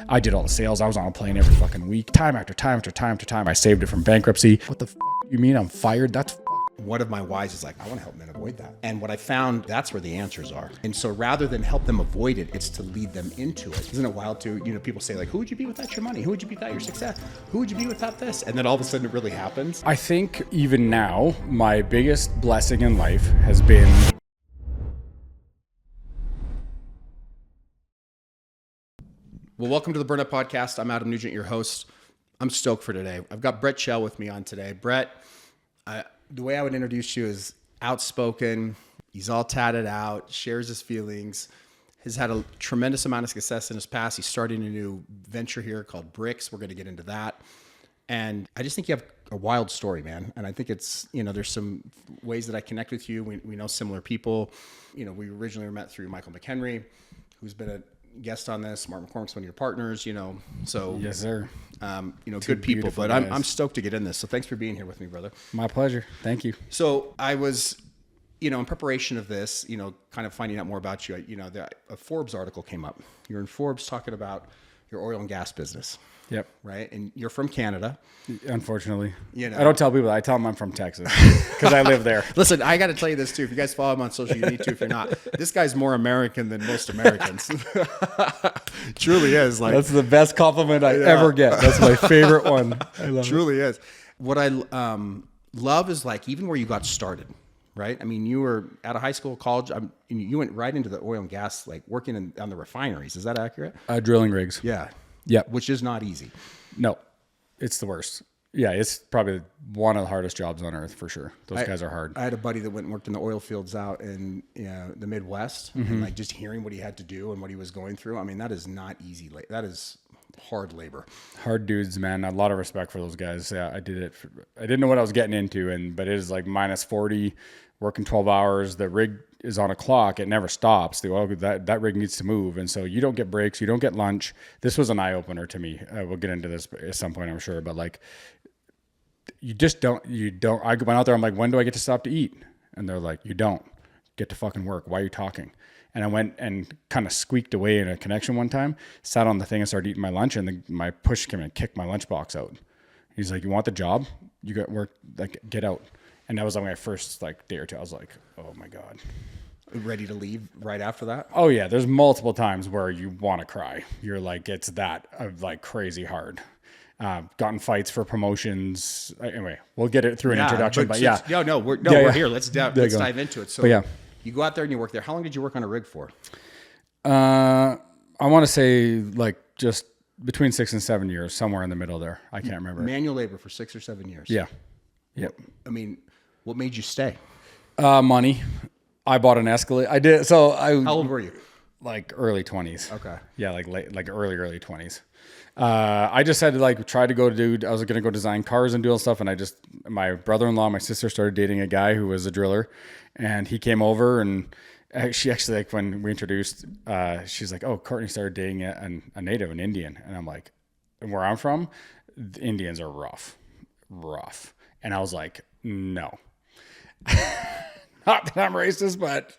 I did all the sales. I was on a plane every fucking week, time after time after time after time. I saved it from bankruptcy. What the you mean I'm fired? That's one of my whys is like, I want to help men avoid that. And what I found, that's where the answers are. And so rather than help them avoid it, it's to lead them into it. Isn't it wild too? You know, people say like, who would you be without your money? Who would you be without your success? Who would you be without this? And then all of a sudden it really happens. I think even now, my biggest blessing in life has been Well, welcome to the Burnout Podcast. I'm Adam Nugent, your host. I'm stoked for today. I've got Brett Shell with me on today. Brett, the way I would introduce you is outspoken. He's all tatted out, shares his feelings, has had a tremendous amount of success in his past. He's starting a new venture here called Bricks. We're going to get into that. And I just think you have a wild story, man. And I think it's, you know, there's some ways that I connect with you. We know similar people. You know, we originally met through Michael McHenry, who's been a guest on this. Mark McCormick's one of your partners, you know, so yes, sir. You know, good people, but I'm stoked to get in this. So thanks for being here with me, brother. My pleasure. Thank you. So I was, you know, in preparation of this, you know, kind of finding out more about you, you know, a Forbes article came up. You're in Forbes talking about your oil and gas business. Yep. Right. And you're from Canada. Unfortunately. You know, I don't tell people that. I tell them I'm from Texas because I live there. Listen, I got to tell you this too. If you guys follow him on social, you need to. If you're not, this guy's more American than most Americans. Truly is. Like, that's the best compliment I ever get. That's my favorite one. I love Truly is. What I love is like even where you got started, right? I mean, you were out of high school, college. You went right into the oil and gas, like working on the refineries. Is that accurate? Drilling rigs. Yeah. Yeah. Which is not easy. No, it's the worst. Yeah, it's probably one of the hardest jobs on earth for sure. Those guys are hard. I had a buddy that went and worked in the oil fields out in the Midwest, and like just hearing what he had to do and what he was going through. I mean, that is not easy. That is hard labor. Hard dudes, man. A lot of respect for those guys. Yeah, I did it. I didn't know what I was getting into, but it is like minus 40, working 12 hours. The rig is on a clock. It never stops. The oil that rig needs to move, and so you don't get breaks. You don't get lunch. This was an eye opener to me. We'll get into this at some point, I'm sure, but like. You don't. I went out there. I'm like, when do I get to stop to eat? And they're like, you don't get to fucking work. Why are you talking? And I went and kind of squeaked away in a connection one time, sat on the thing and started eating my lunch. And my push came and kicked my lunchbox out. He's like, you want the job? You got work, like get out. And that was like my first like day or two. I was like, oh my God. Ready to leave right after that? Oh yeah. There's multiple times where you want to cry. You're like, it's that like crazy hard. Gotten fights for promotions. Anyway, we'll get it through an introduction. But we're here. Let's dive into it. So you go out there and you work there. How long did you work on a rig for? I want to say like just between 6 and 7 years, somewhere in the middle there. I can't remember. Manual labor for 6 or 7 years. Yeah. Yep. I mean, what made you stay? Money. I bought an Escalade. I did. So How old were you? Like early 20s. Okay. Yeah, like early 20s. I just had to like try to go I was going to go design cars and do all stuff. And my brother-in-law, my sister started dating a guy who was a driller, and he came over and she actually, like when we introduced, she's like, oh, Courtney started dating a native, an Indian. And I'm like, and where I'm from, the Indians are rough. And I was like, no, not that I'm racist, but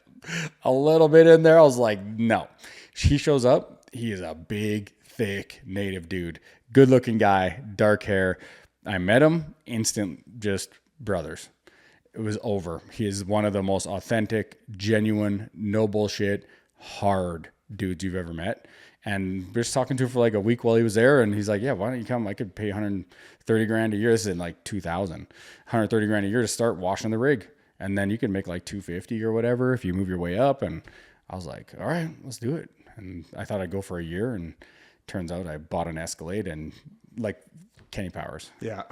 a little bit in there. I was like, no. He shows up. He is a big, thick native dude, good looking guy, dark hair. I met him, instant, just brothers. It was over. He is one of the most authentic, genuine, no bullshit, hard dudes you've ever met. And we're just talking to him for like a week while he was there. And he's like, yeah, why don't you come? I could pay 130 grand a year. This is in like 2000, 130 grand a year to start washing the rig. And then you can make like 250 or whatever if you move your way up. And I was like, all right, let's do it. And I thought I'd go for a year, and turns out I bought an Escalade and like Kenny Powers. Yeah.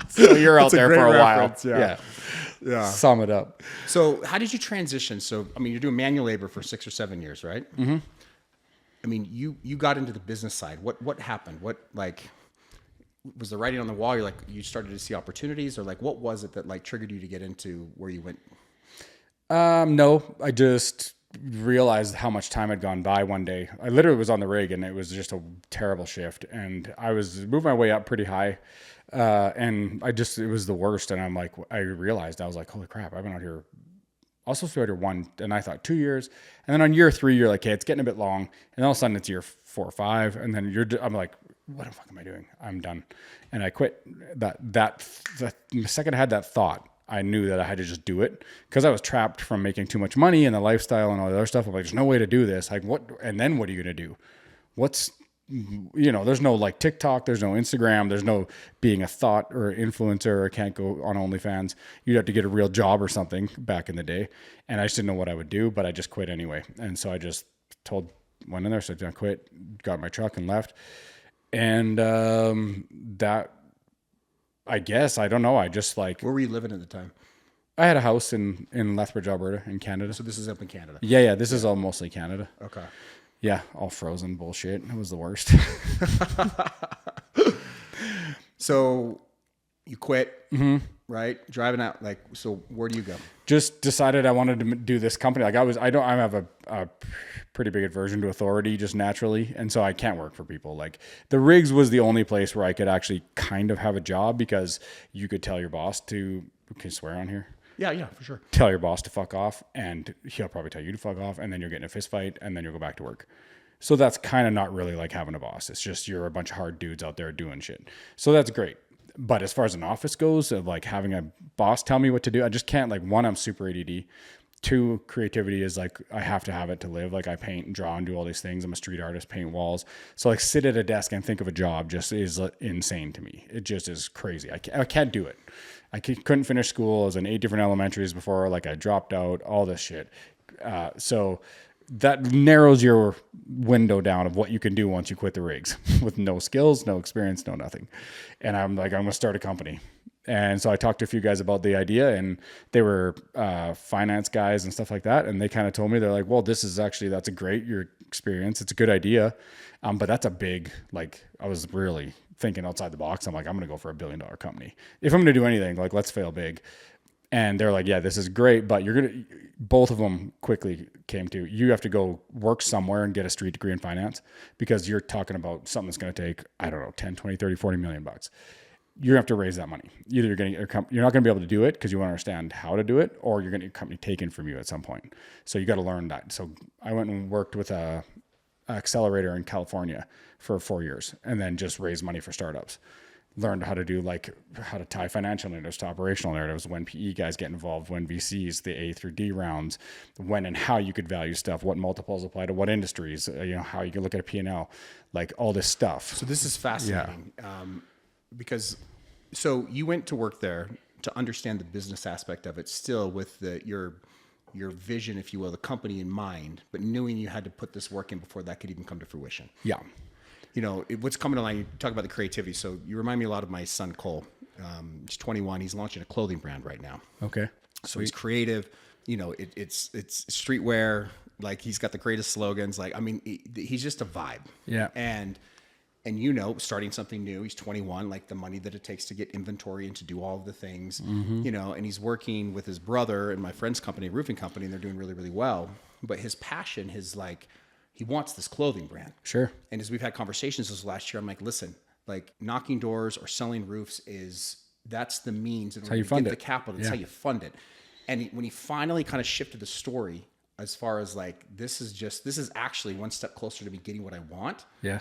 So you're out there for a while. Yeah. Sum it up. So how did you transition? So, I mean, you're doing manual labor for 6 or 7 years, right? Mm-hmm. I mean, you got into the business side. What happened? What, like, was the writing on the wall? You're like, you started to see opportunities, or like, what was it that like triggered you to get into where you went? No, I just realized how much time had gone by one day. I literally was on the rig, and it was just a terrible shift, and I was moving my way up pretty high. And it was the worst. And I'm like, I realized, I was like, holy crap, I've been out here also supposed to be year 1. And I thought 2 years. And then on year 3, you're like, hey, it's getting a bit long. And all of a sudden it's year 4 or 5. And then I'm like, what the fuck am I doing? I'm done. And I quit. The second I had that thought, I knew that I had to just do it because I was trapped from making too much money and the lifestyle and all the other stuff. I'm like, there's no way to do this. Like what? And then what are you going to do? There's no like TikTok, there's no Instagram, there's no being a thought or influencer or can't go on OnlyFans. You'd have to get a real job or something back in the day. And I just didn't know what I would do, but I just quit anyway. And so I just went in there, said I quit, got my truck and left. And I guess, I don't know. I just like, Where were you living at the time? I had a house in Lethbridge, Alberta in Canada. So this is up in Canada. Yeah. This is all mostly Canada. Okay. Yeah. All frozen bullshit. It was the worst. So you quit, right? Driving out. Like, so where do you go? Just decided I wanted to do this company. Like I have a pretty big aversion to authority just naturally. And so I can't work for people. Like the rigs was the only place where I could actually kind of have a job because you could tell your boss can you swear on here? Yeah, for sure. Tell your boss to fuck off and he'll probably tell you to fuck off and then you'll get in a fist fight and then you'll go back to work. So that's kind of not really like having a boss. It's just you're a bunch of hard dudes out there doing shit. So that's great. But as far as an office goes, of like having a boss tell me what to do, I just can't. Like 1, I'm super ADD. 2, creativity is like I have to have it to live. Like I paint and draw and do all these things. I'm a street artist, paint walls. So like sit at a desk and think of a job just is insane to me. It just is crazy. I can't do it. I couldn't finish school. I was in 8 different elementaries before. Like I dropped out, all this shit. So that narrows your window down of what you can do once you quit the rigs with no skills, no experience, no nothing. And I'm like, I'm going to start a company. And so I talked to a few guys about the idea and they were finance guys and stuff like that. And they kind of told me, they're like, well, that's a great, your experience. It's a good idea. But that's a big, like, I was really thinking outside the box. I'm like, I'm going to go for $1 billion company. If I'm going to do anything, like, let's fail big. And they're like, yeah, this is great, but both of them quickly came to, you have to go work somewhere and get a street degree in finance because you're talking about something that's going to take, I don't know, 10, 20, 30, 40 million bucks. You have to raise that money. Either you're not going to be able to do it because you want to understand how to do it, or you're going to get your company taken from you at some point. So you got to learn that. So I went and worked with a accelerator in California for 4 years and then just raised money for startups. Learned how to do how to tie financial narratives to operational narratives, when PE guys get involved, when VCs, the A through D rounds, when and how you could value stuff, what multiples apply to what industries, how you can look at a P&L, like all this stuff. So this is fascinating because so you went to work there to understand the business aspect of it, still with your vision, if you will, the company in mind, but knowing you had to put this work in before that could even come to fruition. Yeah. What's coming to line, you talk about the creativity. So you remind me a lot of my son, Cole. He's 21. He's launching a clothing brand right now. Okay. So he's creative. It's streetwear. Like he's got the greatest slogans. Like, I mean, he's just a vibe. Yeah. And starting something new, he's 21, like the money that it takes to get inventory and to do all of the things, and he's working with his brother and my friend's company, roofing company, and they're doing really, really well. But his passion, he wants this clothing brand. Sure. And as we've had conversations this last year, I'm like, listen, like knocking doors or selling roofs that's the means in order to get the capital. That's how you fund it. And when he finally kind of shifted the story as far as like, this is actually one step closer to me getting what I want. Yeah.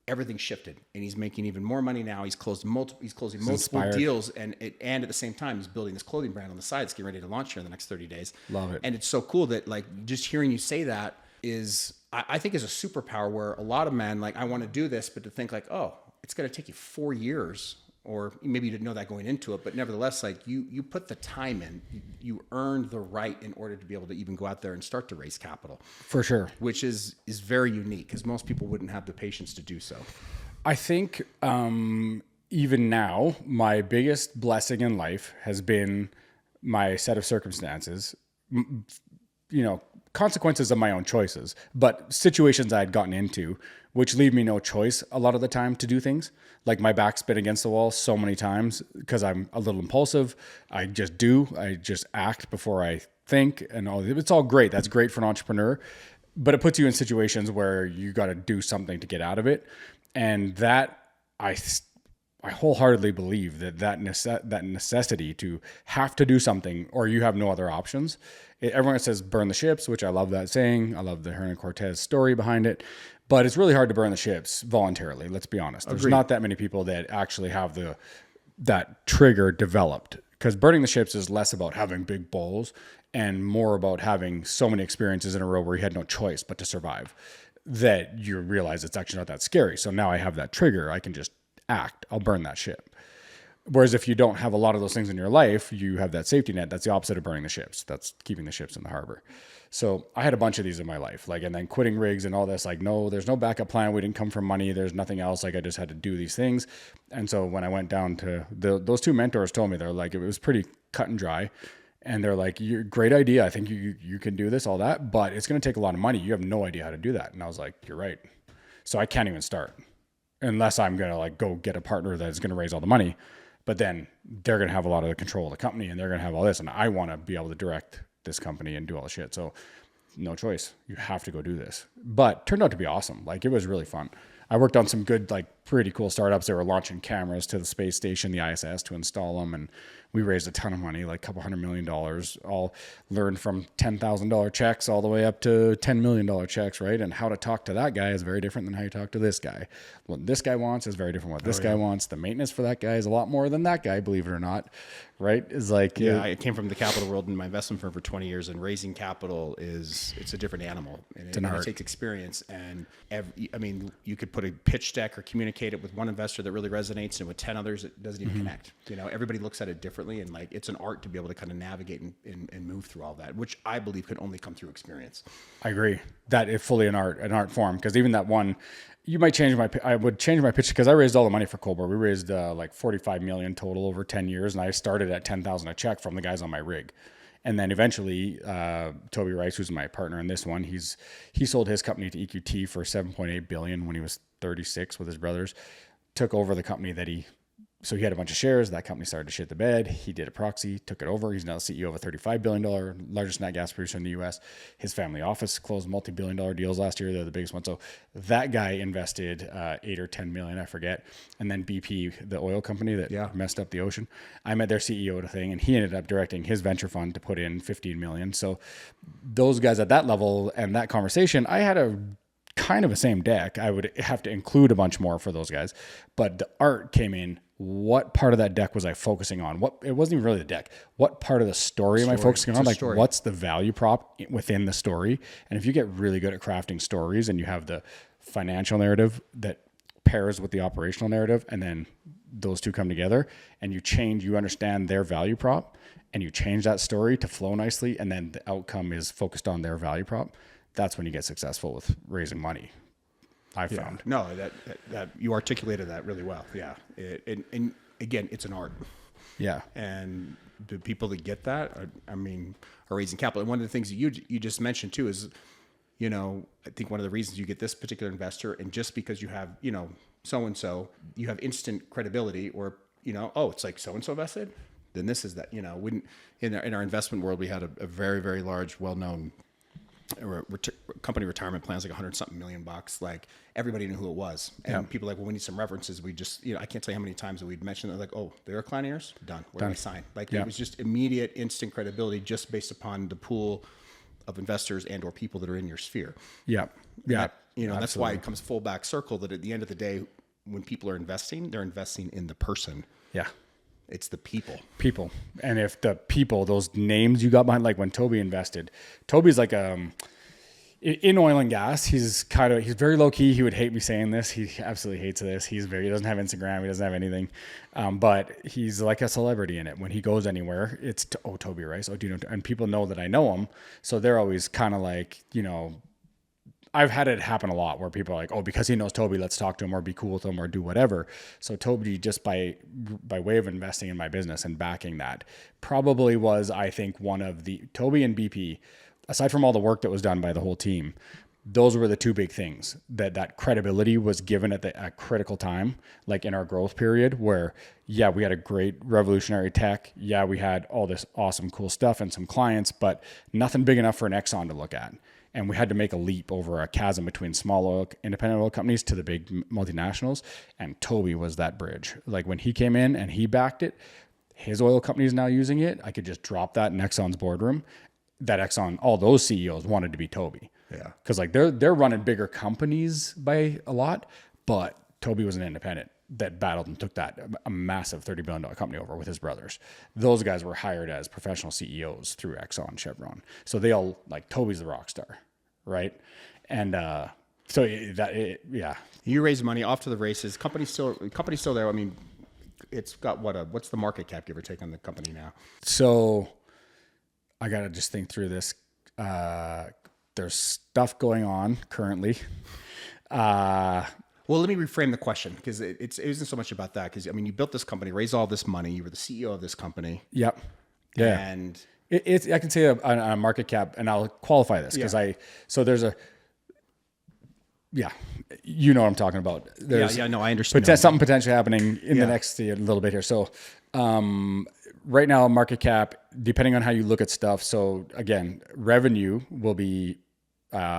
Everything shifted and he's making even more money now. He's closing multiple deals and at the same time, he's building this clothing brand on the side. It's getting ready to launch here in the next 30 days. Love it. And it's so cool that like just hearing you say that I think is a superpower where a lot of men, like, I want to do this, but to think like, oh, it's going to take you 4 years, or maybe you didn't know that going into it, but nevertheless, like you put the time in, you earned the right in order to be able to even go out there and start to raise capital. For sure. Which is very unique because most people wouldn't have the patience to do so. I think even now, my biggest blessing in life has been my set of circumstances, consequences of my own choices, but situations I had gotten into, which leave me no choice a lot of the time to do things. Like my back's been against the wall so many times because I'm a little impulsive. I just act before I think, and it's all great. That's great for an entrepreneur, but it puts you in situations where you got to do something to get out of it. And that wholeheartedly believe that necessity to have to do something or you have no other options. Everyone says burn the ships, which I love that saying. I love the Hernan Cortez story behind it, but it's really hard to burn the ships voluntarily. Let's be honest. There's not that many people that actually have that trigger developed, because burning the ships is less about having big bowls and more about having so many experiences in a row where you had no choice but to survive, that you realize it's actually not that scary. So now I have that trigger. I can just act. I'll burn that ship. Whereas if you don't have a lot of those things in your life, you have that safety net. That's the opposite of burning the ships. That's keeping the ships in the harbor. So I had a bunch of these in my life, like, and then quitting rigs and all this, like, no, there's no backup plan. We didn't come from money. There's nothing else. Like, I just had to do these things. And so when I went down to those two mentors told me, they're like, it was pretty cut and dry. And they're like, you're great idea. I think you can do this, all that, but it's going to take a lot of money. You have no idea how to do that. And I was like, you're right. So I can't even start unless I'm going to like go get a partner that's going to raise all the money. But then they're going to have a lot of the control of the company and they're going to have all this. And I want to be able to direct this company and do all the shit. So no choice. You have to go do this. But turned out to be awesome. Like, it was really fun. I worked on some good, like, pretty cool startups. They were launching cameras to the space station, the ISS, to install them. And we raised a ton of money, like a couple $100 million, all learned from $10,000 checks all the way up to $10 million checks, right? And how to talk to that guy is very different than how you talk to this guy. What this guy wants is very different from what this guy wants. The maintenance for that guy is a lot more than that guy, believe it or not, right? Is like, I came from the capital world in my investment firm for 20 years, and raising capital it's a different animal. And it takes experience. And you could put a pitch deck or communicate it with one investor that really resonates, and with 10 others, it doesn't even connect. Everybody looks at it differently, and like, it's an art to be able to kind of navigate and move through all that, which I believe can only come through experience. I agree that it's fully an art form. Because even that one, I would change my pitch, because I raised all the money for Colbert. We raised like 45 million total over 10 years. And I started at 10,000 a check from the guys on my rig. And then eventually, Toby Rice, who's my partner in this one, he sold his company to EQT for 7.8 billion when he was 36 with his brothers, took over the company so he had a bunch of shares. That company started to shit the bed. He did a proxy, took it over. He's now the CEO of a $35 billion largest nat gas producer in the U.S. His family office closed multi-billion dollar deals last year. They're the biggest one. So that guy invested 8 or 10 million, I forget. And then BP, the oil company that messed up the ocean, I met their CEO at a thing, and he ended up directing his venture fund to put in 15 million. So those guys at that level and that conversation, I had a kind of the same deck. I would have to include a bunch more for those guys, but the art came in. What part of that deck was I focusing on? It wasn't even really the deck. What part of the story am I focusing on? Like, what's the value prop within the story? And if you get really good at crafting stories and you have the financial narrative that pairs with the operational narrative, and then those two come together and you understand their value prop and you change that story to flow nicely, and then the outcome is focused on their value prop, that's when you get successful with raising money. I found. No, that you articulated that really well. Yeah. And again, it's an art. Yeah. And the people that get that are raising capital. And one of the things that you just mentioned too is, I think one of the reasons you get this particular investor, and just because you have, so-and-so, you have instant credibility, or, it's like so-and-so invested, then this is that, in our investment world, we had a very, very large, well-known company retirement plans, like $100-something million. Like, everybody knew who it was, and people were like, well, we need some references. We just, I can't tell you how many times that we'd mentioned, like, oh, they're a client of yours? Done. Where do I sign? Like, it was just immediate, instant credibility, just based upon the pool of investors and or people that are in your sphere. Yeah. That's why it comes full back circle, that at the end of the day, when people are investing, they're investing in the person. Yeah. It's the people. And if the people, those names you got behind, like when Toby invested, Toby's like, in oil and gas, he's very low key. He would hate me saying this. He absolutely hates this. He doesn't have Instagram. He doesn't have anything. But he's like a celebrity in it. When he goes anywhere, it's, Toby Rice. Oh, do you know? And people know that I know him. So they're always kind of like, I've had it happen a lot where people are like, oh, because he knows Toby, let's talk to him or be cool with him or do whatever. So Toby, just by way of investing in my business and backing that, probably was, I think, one of the, Toby and BP, aside from all the work that was done by the whole team, those were the two big things that credibility was given at a critical time, like in our growth period where, we had a great revolutionary tech. Yeah, we had all this awesome, cool stuff and some clients, but nothing big enough for an Exxon to look at. And we had to make a leap over a chasm between small independent oil companies to the big multinationals. And Toby was that bridge. Like when he came in and he backed it, his oil company is now using it. I could just drop that in Exxon's boardroom. That Exxon, all those CEOs wanted to be Toby. Yeah. Cause like they're running bigger companies by a lot, but Toby was an independent that battled and took that a massive $30 billion company over with his brothers. Those guys were hired as professional CEOs through Exxon, Chevron. So they all like Toby's the rock star. Right. And, yeah. You raise money off to the races. Company's still there. I mean, it's got what's the market cap, give or take, on the company now? So I got to just think through this. There's stuff going on currently. Well, let me reframe the question, because it isn't so much about that. Because I mean, you built this company, raised all this money. You were the CEO of this company. Yep. Yeah. And I can say a market cap, and I'll qualify this because you know what I'm talking about. There's no, I understand. Something potentially happening in the next little bit here. So, right now, market cap, depending on how you look at stuff. So again, revenue will be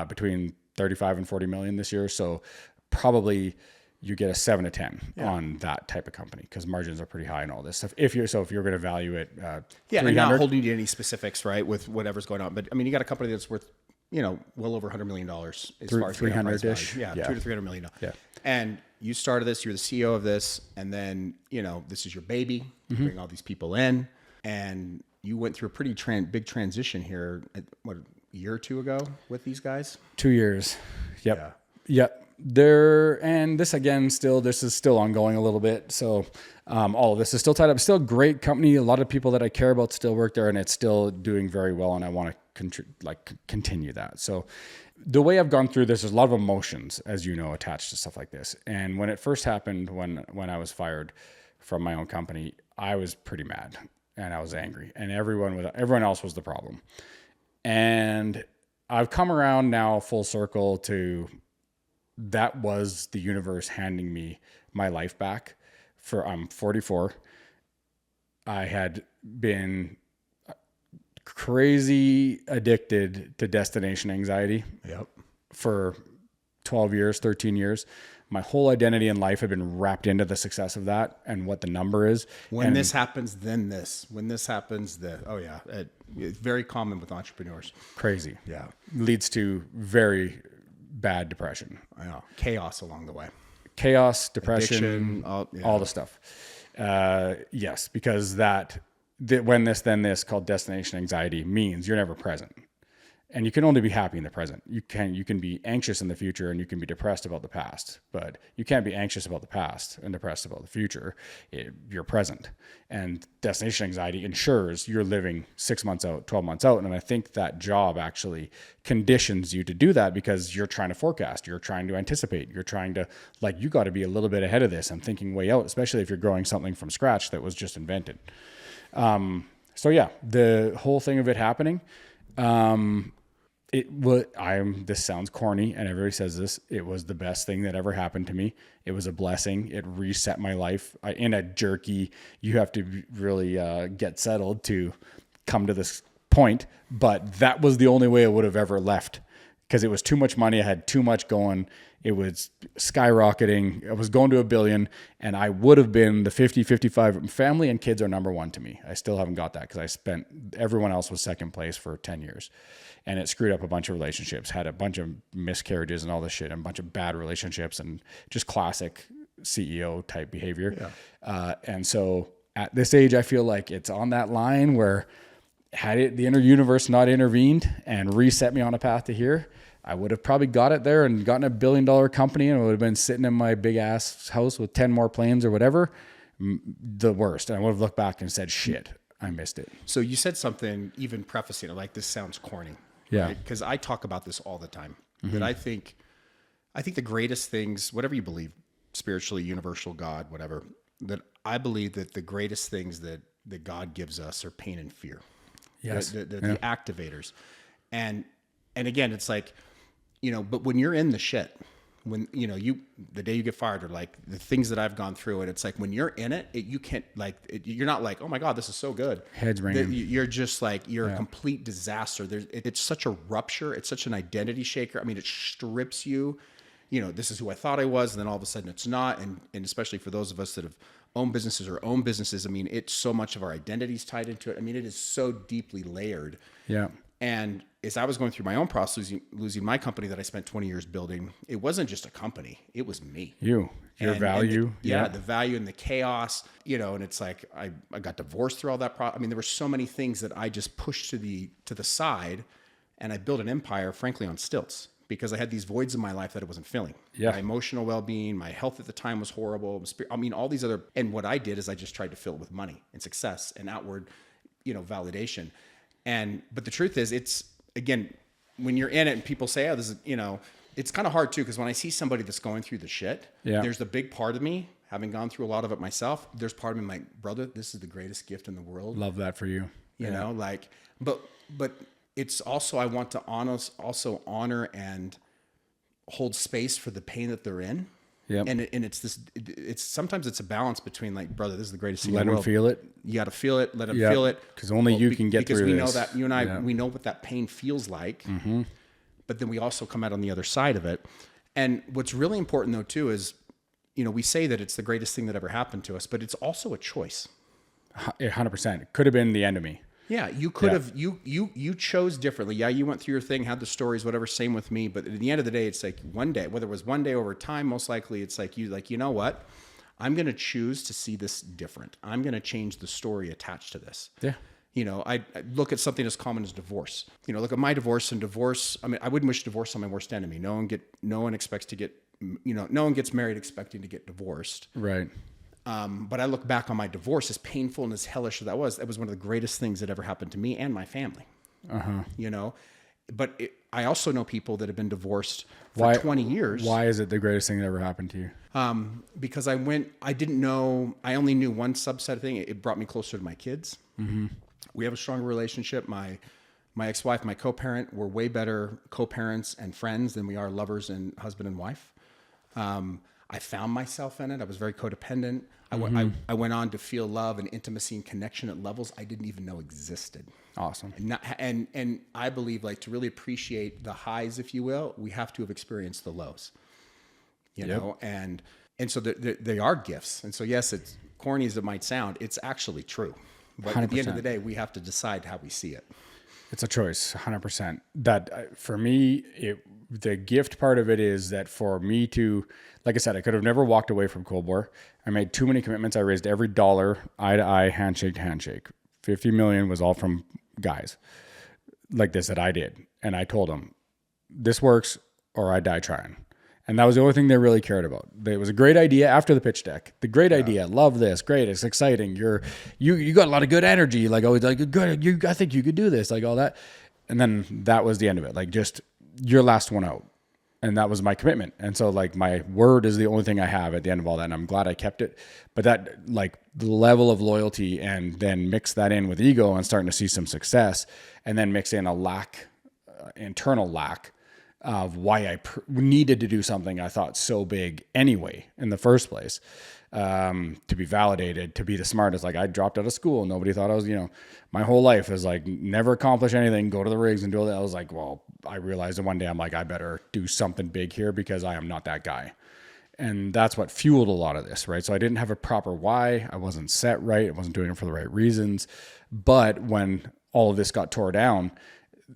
between 35 and 40 million this year. So probably you get a 7 to 10 on that type of company because margins are pretty high and all this stuff. If you're going to value it, I'm not holding you to any specifics, right, with whatever's going on. But I mean, you got a company that's worth, well over $100 million as far as 300-ish. Yeah, $200 to $300 million. Yeah. And you started this, you're the CEO of this, and then, this is your baby. You bring all these people in, and you went through a pretty big transition here, a year or two ago with these guys? 2 years. Yep. Yeah. Yep. This is still ongoing a little bit. So, all of this is still tied up. Still a great company. A lot of people that I care about still work there, and it's still doing very well. And I want to continue that. So the way I've gone through this, there's a lot of emotions, as you know, attached to stuff like this. And when it first happened, when I was fired from my own company, I was pretty mad and I was angry, and everyone else was the problem. And I've come around now full circle to, that was the universe handing me my life back. I'm 44. I had been crazy addicted to destination anxiety for 12 years, 13 years. My whole identity in life had been wrapped into the success of that and what the number is. When this happens, then this. When this happens, it's very common with entrepreneurs. Crazy. Yeah. Leads to very bad depression. Chaos along the way. Chaos, depression, addiction, all the stuff. Yes, because when this, then this, called destination anxiety, means you're never present. And you can only be happy in the present. You can be anxious in the future, and you can be depressed about the past, but you can't be anxious about the past and depressed about the future. You're present. And destination anxiety ensures you're living 6 months out, 12 months out. And I think that job actually conditions you to do that, because you're trying to forecast, you're trying to anticipate, you're trying to, you got to be a little bit ahead of this and thinking way out, especially if you're growing something from scratch that was just invented. The whole thing of it happening, this sounds corny, and everybody says this, it was the best thing that ever happened to me. It was a blessing. It reset my life in a jerky. You have to really get settled to come to this point, but that was the only way it would have ever left, because it was too much money. I had too much going. It was skyrocketing. I was going to $1 billion, and I would have been the 50, 55. Family and kids are number one to me. I still haven't got that, because everyone else was second place for 10 years. And it screwed up a bunch of relationships, had a bunch of miscarriages and all this shit, and a bunch of bad relationships, and just classic CEO type behavior. Yeah. And so at this age, I feel like it's on that line where, had the inner universe not intervened and reset me on a path to here, I would have probably got it there and gotten $1 billion company, and I would have been sitting in my big ass house with 10 more planes or whatever. The worst. And I would have looked back and said, shit, I missed it. So you said something, even prefacing it, like, this sounds corny. Yeah. Because I talk about this all the time. Mm-hmm. That I think the greatest things, whatever you believe, spiritually, universal, God, whatever, that I believe that the greatest things that God gives us are pain and fear. Yes. The activators. And again, it's like, but when you're in the shit, when, the day you get fired, or like the things that I've gone through, and it's like, when you're in it, you can't you're not like, oh my God, this is so good. Heads ringing. You're just like, you're a complete disaster. It's such a rupture. It's such an identity shaker. I mean, it strips you, this is who I thought I was. And then all of a sudden it's not. And especially for those of us that have owned businesses or own businesses, I mean, it's so much of our identities tied into it. I mean, it is so deeply layered. Yeah. And as I was going through my own process, losing my company that I spent 20 years building, it wasn't just a company, it was me. Your value. The value and the chaos, and it's like, I got divorced through all that. I mean, there were so many things that I just pushed to the side, and I built an empire, frankly, on stilts, because I had these voids in my life that it wasn't filling. Yeah. My emotional well-being, my health at the time was horrible. I mean, all these other, and what I did is I just tried to fill it with money and success and outward, validation. But the truth is, it's, again, when you're in it and people say, oh, this is, it's kind of hard too. Cause when I see somebody that's going through the shit, there's the big part of me, having gone through a lot of it myself, there's part of me like, brother, this is the greatest gift in the world. Love that for you. But it's also, I want to honor and hold space for the pain that they're in. Yep. And it's sometimes it's a balance between like, brother, this is the greatest thing in the world. Let them feel it. You got to feel it. Let them feel it. Because only you can get through this. Because we know that you and I, we know what that pain feels like. Mm-hmm. But then we also come out on the other side of it. And what's really important though too is, we say that it's the greatest thing that ever happened to us, but it's also a choice. 100%. It could have been the end of me. Yeah, you could have, you chose differently. Yeah, you went through your thing, had the stories, whatever, same with me. But at the end of the day, it's like one day, whether it was one day over time, most likely it's like, you know what? I'm going to choose to see this different. I'm going to change the story attached to this. Yeah. I look at something as common as divorce. Look at my divorce and divorce. I mean, I wouldn't wish divorce on my worst enemy. No one expects to get, no one gets married expecting to get divorced. Right. But I look back on my divorce, as painful and as hellish as that was one of the greatest things that ever happened to me and my family. But I also know people that have been divorced for 20 years. Why is it the greatest thing that ever happened to you? Because I only knew one subset of thing. It brought me closer to my kids. Mm-hmm. We have a stronger relationship. My ex-wife, my co-parent, we're way better co-parents and friends than we are lovers and husband and wife. I found myself in it. I was very codependent. I went on to feel love and intimacy and connection at levels I didn't even know existed. Awesome. And I believe, like, to really appreciate the highs, if you will, we have to have experienced the lows. You know, and so they are gifts. And so, yes, it's corny as it might sound, it's actually true. But 100%. At the end of the day, we have to decide how we see it. It's a choice, 100%. That for me, the gift part of it is that for me to, like I said, I could have never walked away from Cold War. I made too many commitments. I raised every dollar, eye to eye, handshake to handshake. 50 million was all from guys like this that I did. And I told them, this works or I die trying. And that was the only thing they really cared about. It was a great idea after the pitch deck. The great idea, love this, great, it's exciting. You got a lot of good energy, like always, like good. I think you could do this, like all that. And then that was the end of it. Like just your last one out, and that was my commitment. And so like my word is the only thing I have at the end of all that, and I'm glad I kept it. But that like the level of loyalty, and then mix that in with ego and starting to see some success, and then mix in a lack, internal lack of why I needed to do something I thought so big anyway in the first place, to be validated, to be the smartest. Like I dropped out of school. Nobody thought I was, my whole life is like never accomplish anything, go to the rigs and do all that. I was like, well, I realized that one day I'm like, I better do something big here because I am not that guy. And that's what fueled a lot of this, right? So I didn't have a proper why. I wasn't set right. I wasn't doing it for the right reasons. But when all of this got tore down,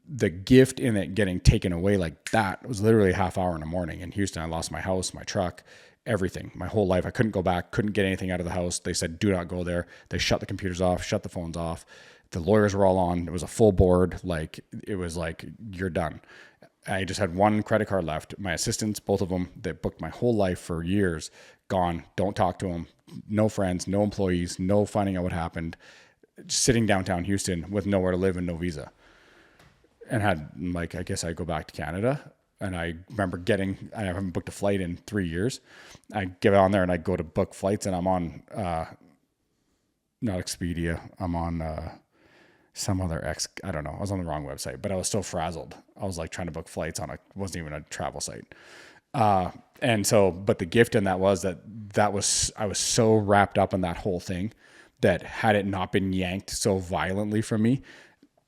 the gift in it getting taken away like that was literally a half hour in the morning in Houston. I lost my house, my truck, everything, my whole life. I couldn't go back, couldn't get anything out of the house. They said, do not go there. They shut the computers off, shut the phones off. The lawyers were all on. It was a full board. Like it was like, you're done. I just had one credit card left. My assistants, both of them, that booked my whole life for years, gone. Don't talk to them. No friends, no employees, no finding out what happened. Just sitting downtown Houston with nowhere to live and no visa. And had like, I guess I go back to Canada, and I remember I haven't booked a flight in 3 years. I get on there and I go to book flights, and I'm on, not Expedia. I'm on, some other I don't know. I was on the wrong website, but I was so frazzled. I was like trying to book flights on wasn't even a travel site. And so, but the gift in that was I was so wrapped up in that whole thing that had it not been yanked so violently from me,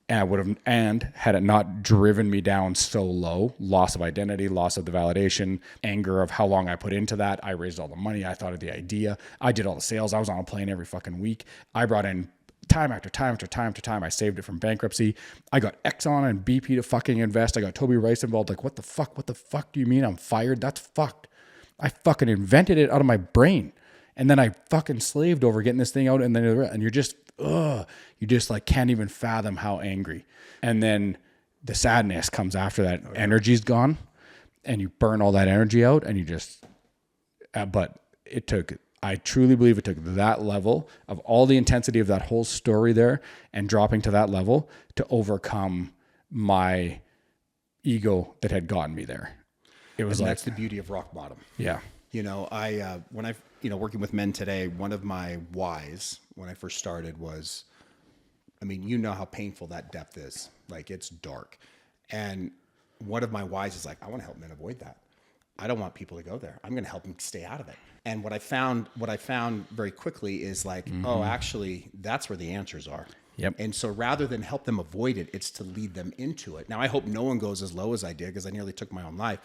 and had it not driven me down so low, loss of identity, loss of the validation, anger of how long I put into that. I raised all the money. I thought of the idea. I did all the sales. I was on a plane every fucking week. I brought in time after time after time after time. I saved it from bankruptcy. I got Exxon and BP to fucking invest. I got Toby Rice involved. Like, what the fuck? What the fuck do you mean I'm fired? That's fucked. I fucking invented it out of my brain. And then I fucking slaved over getting this thing out. And you're just, you just like can't even fathom how angry. And then the sadness comes after that. Energy's gone and you burn all that energy out and you just, but I truly believe it took that level of all the intensity of that whole story there and dropping to that level to overcome my ego that had gotten me there. It was that's the beauty of rock bottom. Yeah. When I working with men today, one of my whys when I first started was, how painful that depth is. Like, it's dark. And one of my whys is like, I want to help men avoid that. I don't want people to go there. I'm going to help them stay out of it. And what I found very quickly is like, oh, actually, that's where the answers are. Yep. And so rather than help them avoid it, it's to lead them into it. Now, I hope no one goes as low as I did because I nearly took my own life.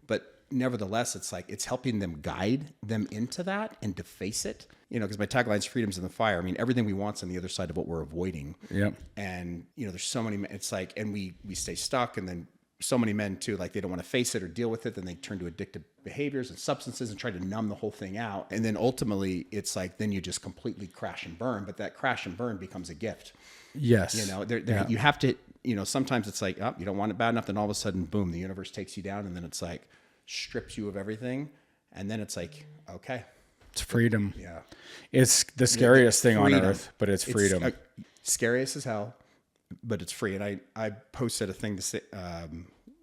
But nevertheless, it's like, it's helping them guide them into that and to face it. Because my tagline is freedom's in the fire. Everything we want's on the other side of what we're avoiding. Yep. And, there's so many, it's like, and we stay stuck, and then so many men too, like they don't want to face it or deal with it. Then they turn to addictive behaviors and substances and try to numb the whole thing out. And then ultimately it's like, then you just completely crash and burn, but that crash and burn becomes a gift. Yes. You have to, sometimes it's like, oh, you don't want it bad enough. Then all of a sudden, boom, the universe takes you down. And then it's like, strips you of everything. And then it's like, okay. It's freedom. Yeah. It's the scariest thing on earth, but it's freedom. It's scariest as hell, but it's free. And I posted a thing to say,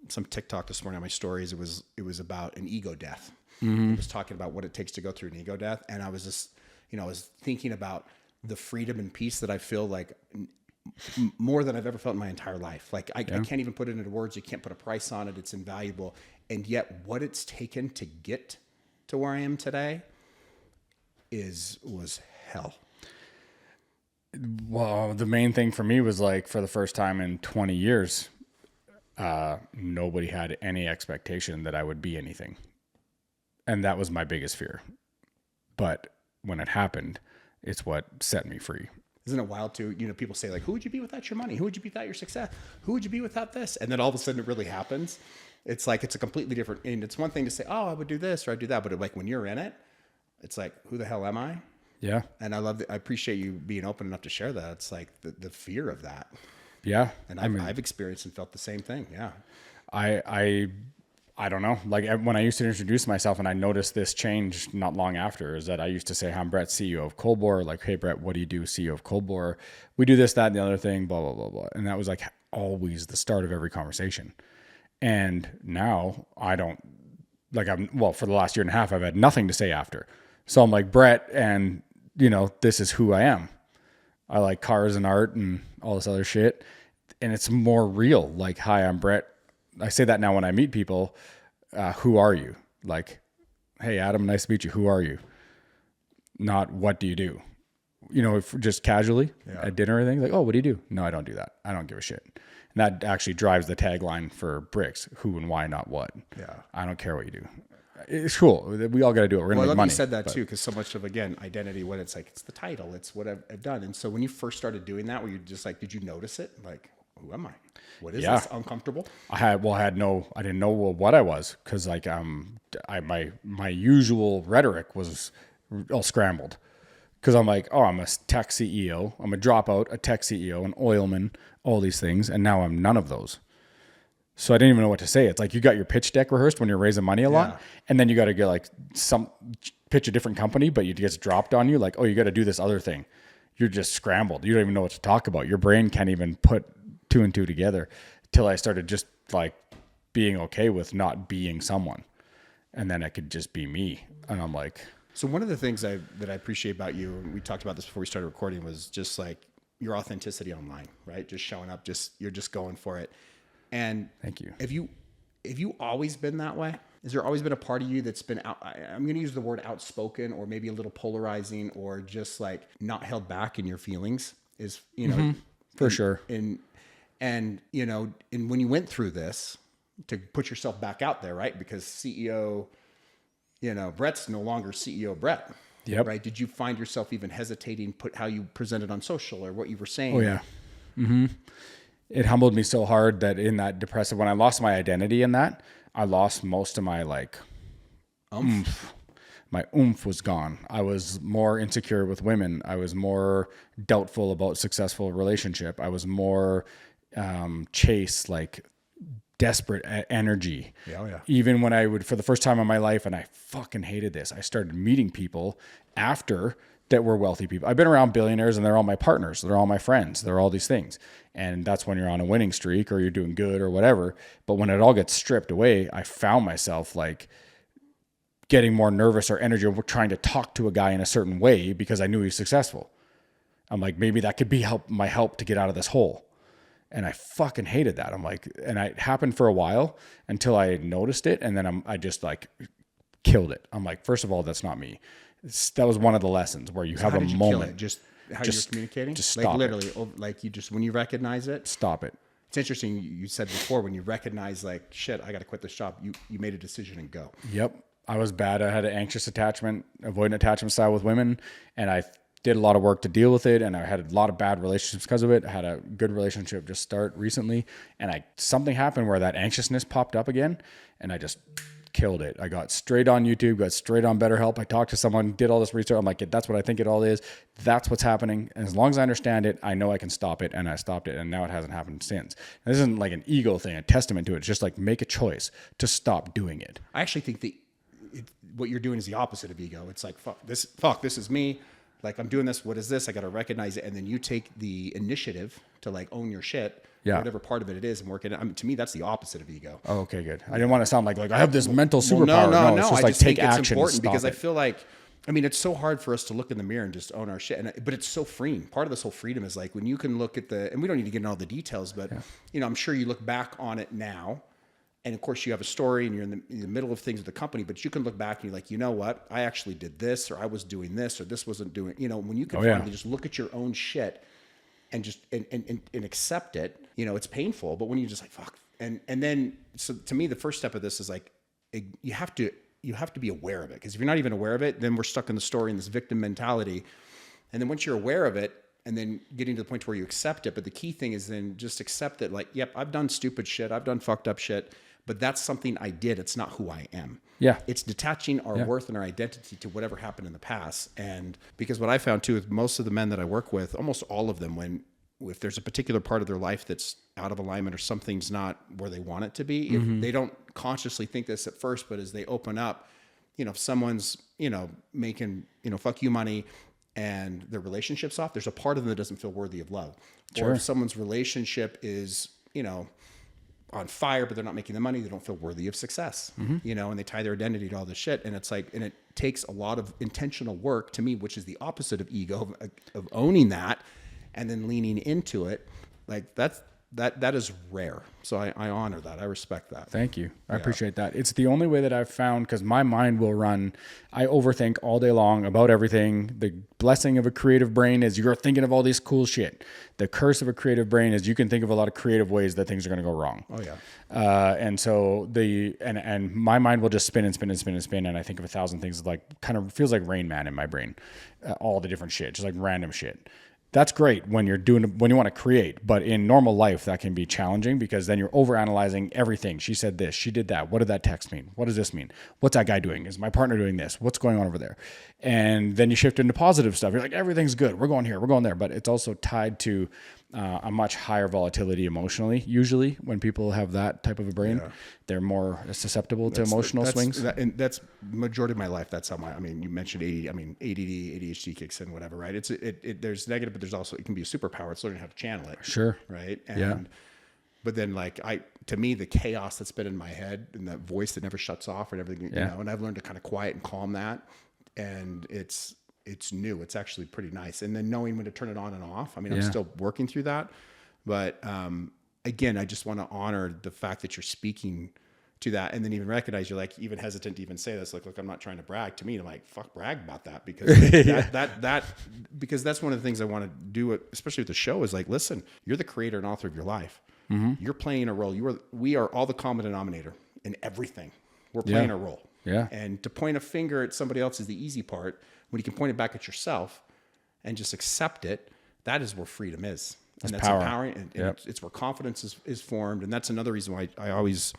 some TikTok this morning on my stories. It was about an ego death. It was talking about what it takes to go through an ego death. And I was just, I was thinking about the freedom and peace that I feel like more than I've ever felt in my entire life. Like I can't even put it into words. You can't put a price on it. It's invaluable. And yet what it's taken to get to where I am today was hell. Well, the main thing for me was like, for the first time in 20 years, nobody had any expectation that I would be anything. And that was my biggest fear. But when it happened, it's what set me free. Isn't it wild too? People say like, who would you be without your money? Who would you be without your success? Who would you be without this? And then all of a sudden it really happens. It's like, it's a completely different, and it's one thing to say, oh, I would do this or I'd do that. But like when you're in it, it's like, who the hell am I? Yeah. And I appreciate you being open enough to share that. It's like the fear of that. Yeah. And I've experienced and felt the same thing. Yeah. I don't know. Like when I used to introduce myself, and I noticed this change not long after, is that I used to say, I'm Brett, CEO of Cold Bore. Like, hey, Brett, what do you do? CEO of Cold Bore. We do this, that, and the other thing, blah, blah, blah, blah. And that was like always the start of every conversation. And now I don't, for the last year and a half, I've had nothing to say after. So I'm like, Brett, and this is who I am. I like cars and art and all this other shit. And it's more real. Like, hi, I'm Brett. I say that now when I meet people. Who are you? Like, hey, Adam, nice to meet you. Who are you? Not what do you do? If just casually at dinner or anything, like, oh, what do you do? No, I don't do that. I don't give a shit. And that actually drives the tagline for Bricks: who and why, not what. Yeah. I don't care what you do. It's cool. We all got to do it. We're going to make money. You said that too, because so much of, again, identity, what it's like, it's the title, it's what I've done. And so when you first started doing that, were you just like, did you notice it? Like, who am I? What is this? Uncomfortable? I didn't know what I was, because like, my usual rhetoric was all scrambled, because I'm like, oh, I'm a tech CEO. I'm a dropout, a tech CEO, an oilman, all these things. And now I'm none of those. So I didn't even know what to say. It's like, you got your pitch deck rehearsed when you're raising money a lot. And then you got to get like pitch a different company, but it gets dropped on you. Like, oh, you got to do this other thing. You're just scrambled. You don't even know what to talk about. Your brain can't even put two and two together, till I started just like being okay with not being someone. And then it could just be me. And I'm like, so one of the things that I appreciate about you, and we talked about this before we started recording, was just like your authenticity online, right? Just showing up, you're just going for it. And thank you. Have you always been that way? Has there always been a part of you that's been out? I'm going to use the word outspoken, or maybe a little polarizing, or just like not held back in your feelings? Is, you know, For sure. And you know, and when you went through this to put yourself back out there, right? Because CEO, you know, Brett's no longer CEO Brett. Yep. Right. Did you find yourself even hesitating, put how you presented on social or what you were saying? Oh yeah. It humbled me so hard that in that depressive, when I lost my identity in that, I lost most of my like oomph. My oomph was gone. I was more insecure with women. I was more doubtful about successful relationship. I was more chase, like desperate energy. Yeah, oh yeah. Even when I would, for the first time in my life, and I fucking hated this, I started meeting people after that were wealthy people. I've been around billionaires and they're all my partners. They're all my friends. They're all these things. And that's when you're on a winning streak or you're doing good or whatever. But when it all gets stripped away, I found myself like getting more nervous or energy or trying to talk to a guy in a certain way because I knew he was successful. I'm like, maybe that could be my help to get out of this hole. And I fucking hated that. I'm like, and it happened for a while until I noticed it. And then I just like killed it. I'm like, first of all, that's not me. That was one of the lessons where you have a moment. Just how you're communicating? Just like stop literally, like you just, when you recognize it. Stop it. It's interesting. You said before, when you recognize like, shit, I got to quit this job. You made a decision and go. Yep. I was bad. I had an anxious attachment, avoidant attachment style with women. And I did a lot of work to deal with it. And I had a lot of bad relationships because of it. I had a good relationship just start recently. And something happened where that anxiousness popped up again. And I just killed it. I got straight on YouTube, got straight on BetterHelp. I talked to someone, did all this research. I'm like, that's what I think it all is. That's what's happening. And as long as I understand it, I know I can stop it. And I stopped it. And now it hasn't happened since. This isn't like an ego thing, a testament to it. It's just like make a choice to stop doing it. I actually think what you're doing is the opposite of ego. It's like, this is me. Like, I'm doing this. What is this? I got to recognize it. And then you take the initiative to like own your shit. Yeah. Whatever part of it is and work it. I mean, to me, that's the opposite of ego. Oh, okay, good. I didn't want to sound like I have this mental superpower. No. It's just I like just take think action. It's important because it. I feel like, I mean, it's so hard for us to look in the mirror and just own our shit. But it's so freeing. Part of this whole freedom is like when you can look at and we don't need to get into all the details, but you know, I'm sure you look back on it now. And of course you have a story and you're in the middle of things with the company, but you can look back and you're like, you know what? I actually did this, or I was doing this, or this wasn't doing, you know, when you can finally just look at your own shit and just, and accept it, you know, it's painful, but when you're just like, fuck. And then, so to me, the first step of this is like, you have to be aware of it. Cause if you're not even aware of it, then we're stuck in the story in this victim mentality. And then once you're aware of it, and then getting to the point where you accept it. But the key thing is then just accept it. Like, yep, I've done stupid shit. I've done fucked up shit. But that's something I did. It's not who I am. Yeah. It's detaching our worth and our identity to whatever happened in the past. And because what I found too, with most of the men that I work with, almost all of them, if there's a particular part of their life that's out of alignment or something's not where they want it to be, if they don't consciously think this at first, but as they open up, you know, if someone's, you know, making, you know, fuck you money and their relationship's off, there's a part of them that doesn't feel worthy of love. Or if someone's relationship is, you know, on fire, but they're not making the money, they don't feel worthy of success, you know, and they tie their identity to all this shit. And it's like, and it takes a lot of intentional work to me, which is the opposite of ego, of owning that and then leaning into it. Like that is rare. So I honor that. I respect that. Thank you. I appreciate that. It's the only way that I've found, because my mind will run. I overthink all day long about everything. The blessing of a creative brain is you're thinking of all this cool shit. The curse of a creative brain is you can think of a lot of creative ways that things are going to go wrong. Oh yeah. And so and my mind will just spin and spin and spin and spin. And I think of 1,000 things, like kind of feels like Rain Man in my brain, all the different shit, just like random shit. That's great when you want to create, but in normal life, that can be challenging because then you're overanalyzing everything. She said this, she did that. What did that text mean? What does this mean? What's that guy doing? Is my partner doing this? What's going on over there? And then you shift into positive stuff. You're like, everything's good. We're going here. We're going there. But it's also tied to a much higher volatility emotionally. Usually when people have that type of a brain, they're more susceptible to emotional swings. And that's majority of my life. That's how you mentioned ADD, ADHD kicks in, whatever, right? There's negative, but there's also, it can be a superpower. It's learning how to channel it. Sure. Right. But then to me, the chaos that's been in my head and that voice that never shuts off and everything, you know, and I've learned to kind of quiet and calm that. And it's new. It's actually pretty nice. And then knowing when to turn it on and off. I mean, I'm still working through that, but, again, I just want to honor the fact that you're speaking to that, and then even recognize you're like even hesitant to even say this. Like, look, I'm not trying to brag. To me, I'm like, fuck, brag about that, because because that's one of the things I want to do, especially with the show, is like, listen, you're the creator and author of your life. You're playing a role. We are all the common denominator in everything. We're playing a role. Yeah. And to point a finger at somebody else is the easy part. When you can point it back at yourself and just accept it, that is where freedom is. And that's power. empowering. And it's where confidence is formed. And that's another reason why I always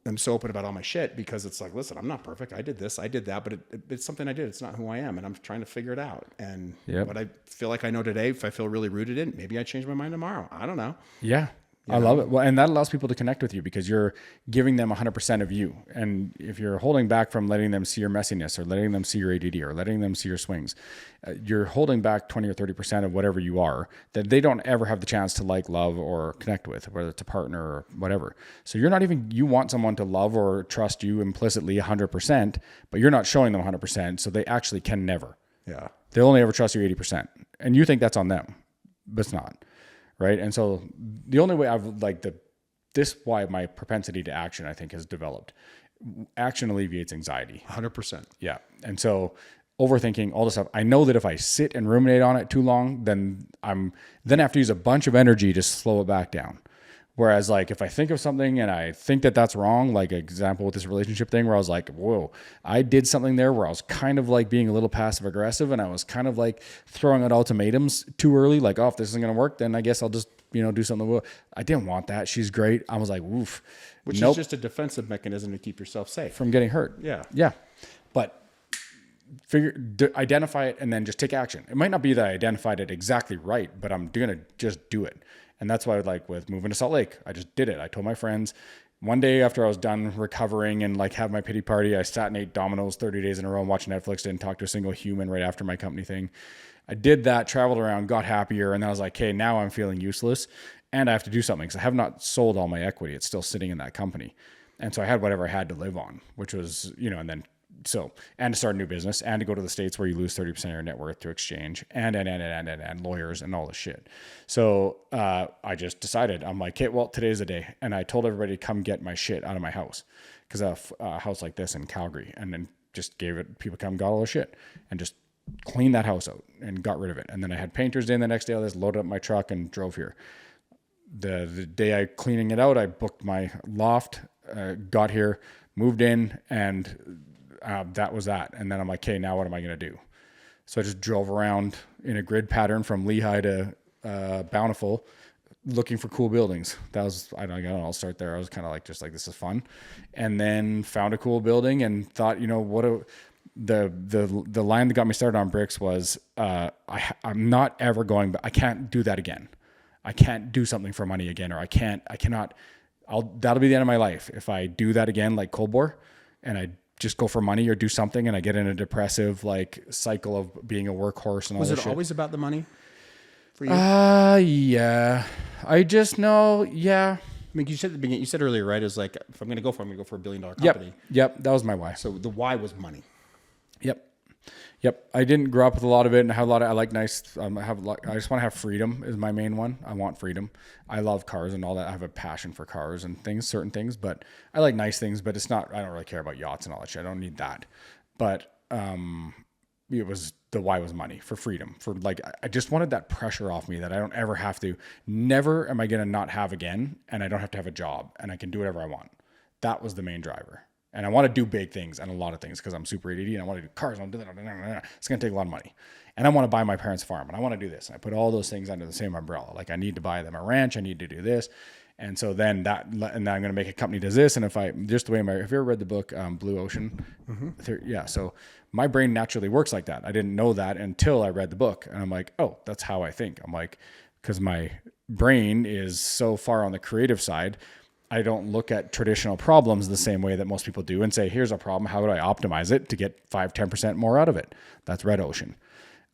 am so open about all my shit, because it's like, listen, I'm not perfect. I did this, I did that, but it's something I did. It's not who I am. And I'm trying to figure it out. And what I feel like I know today, if I feel really rooted in, maybe I change my mind tomorrow. I don't know. Yeah. I love it. Well, and that allows people to connect with you because you're giving them 100% of you. And if you're holding back from letting them see your messiness or letting them see your ADD or letting them see your swings, you're holding back 20 or 30% of whatever you are that they don't ever have the chance to like, love, or connect with, whether it's a partner or whatever. So you're not even, you want someone to love or trust you implicitly 100%, but you're not showing them 100%. So they actually can never. Yeah. They'll only ever trust you 80%. And you think that's on them, but it's not. Right. And so the only way I've like why my propensity to action, I think, has developed. Action alleviates anxiety. 100%. Yeah. And so overthinking all this stuff, I know that if I sit and ruminate on it too long, then I have to use a bunch of energy to slow it back down. Whereas like if I think of something and I think that that's wrong, like example with this relationship thing where I was like, whoa, I did something there where I was kind of like being a little passive aggressive and I was kind of like throwing out ultimatums too early. Like, oh, if this isn't going to work, then I guess I'll just, do something. I didn't want that. She's great. I was like, oof. Which is just a defensive mechanism to keep yourself safe from getting hurt. Yeah. Yeah. But identify it and then just take action. It might not be that I identified it exactly right, but I'm going to just do it. And that's why like with moving to Salt Lake, I just did it. I told my friends one day after I was done recovering and like have my pity party, I sat and ate Domino's 30 days in a row and watched Netflix, didn't talk to a single human right after my company thing. I did that, traveled around, got happier. And then I was like, hey, now I'm feeling useless and I have to do something because I have not sold all my equity. It's still sitting in that company. And so I had whatever I had to live on, which was, and then and to start a new business and to go to the States where you lose 30% of your net worth to exchange and lawyers and all this shit. So I just decided, I'm like, okay, well, today's the day. And I told everybody to come get my shit out of my house because I have a house like this in Calgary, and then just people come, got all the shit and just cleaned that house out and got rid of it. And then I had painters in the next day. I just loaded up my truck and drove here. The day I cleaning it out, I booked my loft, got here, moved in, and that was that. And then I'm like, okay, now what am I going to do? So I just drove around in a grid pattern from Lehigh to Bountiful looking for cool buildings. That was, I don't know, I'll start there. I was kind of like, just like, this is fun. And then found a cool building and thought, the line that got me started on bricks was, I'm not ever going, but I can't do that again. I can't do something for money again, or that'll be the end of my life. If I do that again, like cold bore, and I just go for money or do something and I get in a depressive like cycle of being a workhorse and all that shit. Was it always about the money for you? Yeah. I just know, yeah. I mean, you said at the beginning, you said earlier, right? It was like, if I'm going to go for it, I'm going to go for $1 billion company. Yep. That was my why. So the why was money. Yep. I didn't grow up with a lot of it and I have a lot of, I like nice, I just want to have freedom is my main one. I want freedom. I love cars and all that. I have a passion for cars and things, certain things, but I like nice things, but it's not, I don't really care about yachts and all that shit. I don't need that. But, it was, the why was money, for freedom, for like, I just wanted that pressure off me that I don't ever have to, never am I going to not have again. And I don't have to have a job and I can do whatever I want. That was the main driver. And I want to do big things and a lot of things because I'm super ADD and I want to do cars. And it's going to take a lot of money. And I want to buy my parents' farm and I want to do this. And I put all those things under the same umbrella. Like I need to buy them a ranch. I need to do this. And so then and then I'm going to make a company that does this. And if just the way have you ever read the book, Blue Ocean? Mm-hmm. Yeah. So my brain naturally works like that. I didn't know that until I read the book and I'm like, oh, that's how I think. I'm like, because my brain is so far on the creative side, I don't look at traditional problems the same way that most people do and say, here's a problem. How do I optimize it to get 5-10% more out of it? That's red ocean.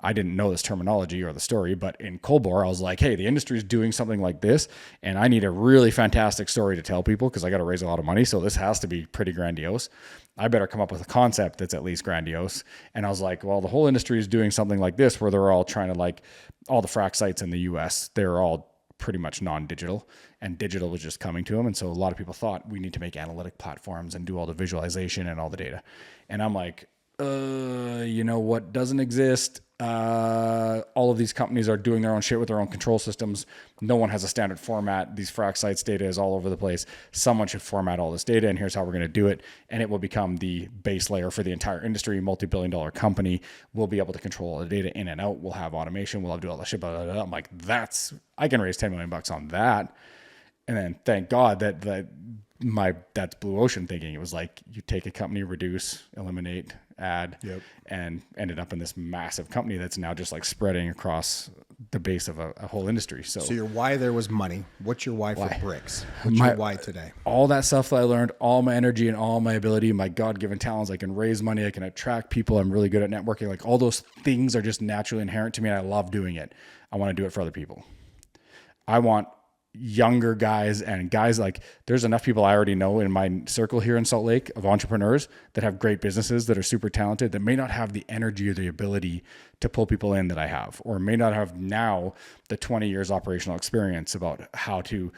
I didn't know this terminology or the story, but in cold bore, I was like, hey, the industry is doing something like this. And I need a really fantastic story to tell people because I got to raise a lot of money. So this has to be pretty grandiose. I better come up with a concept that's at least grandiose. And I was like, well, the whole industry is doing something like this where they're all trying to like all the frac sites in the US, they're all pretty much non-digital, and digital was just coming to them. And so a lot of people thought we need to make analytic platforms and do all the visualization and all the data. And I'm like, you know what doesn't exist? All of these companies are doing their own shit with their own control systems. No one has a standard format. These frac sites data is all over the place. Someone should format all this data, and here's how we're going to do it. And it will become the base layer for the entire industry. Multi-billion-dollar company will be able to control all the data in and out. We'll have automation. We'll have to do all that shit. Blah, blah, blah. I'm like, I can raise $10 million on that. And then thank God that's blue ocean thinking. It was like you take a company, reduce, eliminate, add, and ended up in this massive company that's now just like spreading across the base of a whole industry. So your why there was money. What's your why for bricks? What's your why today? All that stuff that I learned, all my energy and all my ability, my God-given talents. I can raise money. I can attract people. I'm really good at networking. Like all those things are just naturally inherent to me. And I love doing it. I want to do it for other people. I want younger guys and guys like there's enough people I already know in my circle here in Salt Lake of entrepreneurs that have great businesses that are super talented that may not have the energy or the ability to pull people in that I have, or may not have now the 20 years operational experience about how to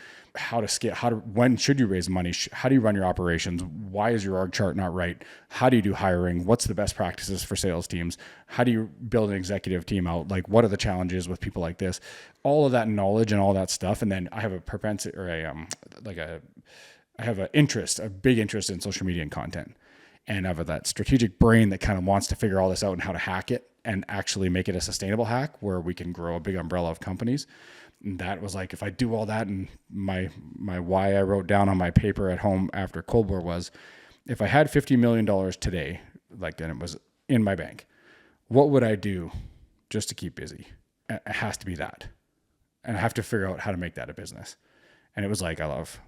scale, when should you raise money? How do you run your operations? Why is your org chart not right? How do you do hiring? What's the best practices for sales teams? How do you build an executive team out? Like, what are the challenges with people like this? All of that knowledge and all that stuff. And then I have a propensity or I have a big interest in social media and content. And I have that strategic brain that kind of wants to figure all this out and how to hack it and actually make it a sustainable hack where we can grow a big umbrella of companies. And that was like, if I do all that, and my why I wrote down on my paper at home after Cold War was, if I had $50 million today, like, and it was in my bank, what would I do just to keep busy? It has to be that. And I have to figure out how to make that a business. And it was like, I love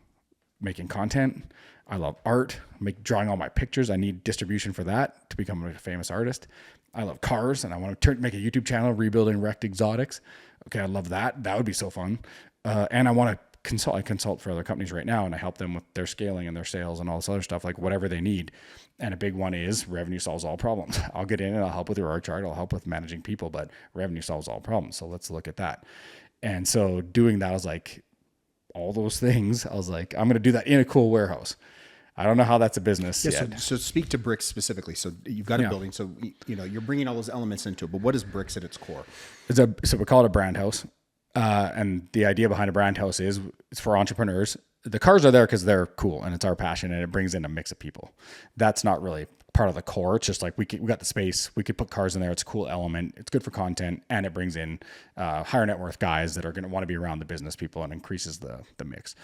making content. I love art, drawing all my pictures. I need distribution for that to become a famous artist. I love cars, and I want to make a YouTube channel, rebuilding wrecked exotics. Okay, I love that. That would be so fun. And I want to consult. I consult for other companies right now, and I help them with their scaling and their sales and all this other stuff, like whatever they need. And a big one is revenue solves all problems. I'll get in and I'll help with your org chart. I'll help with managing people, but revenue solves all problems. So let's look at that. And so doing that, I was like, all those things, I was like, I'm going to do that in a cool warehouse. I don't know how that's a business yet. So speak to bricks specifically. So you've got a building. So, you're bringing all those elements into it, but what is bricks at its core? So we call it a brand house. And the idea behind a brand house is it's for entrepreneurs. The cars are there because they're cool and it's our passion, and it brings in a mix of people. That's not really part of the core. It's just like we got the space. We could put cars in there. It's a cool element. It's good for content, and it brings in higher net worth guys that are going to want to be around the business people and increases the mix.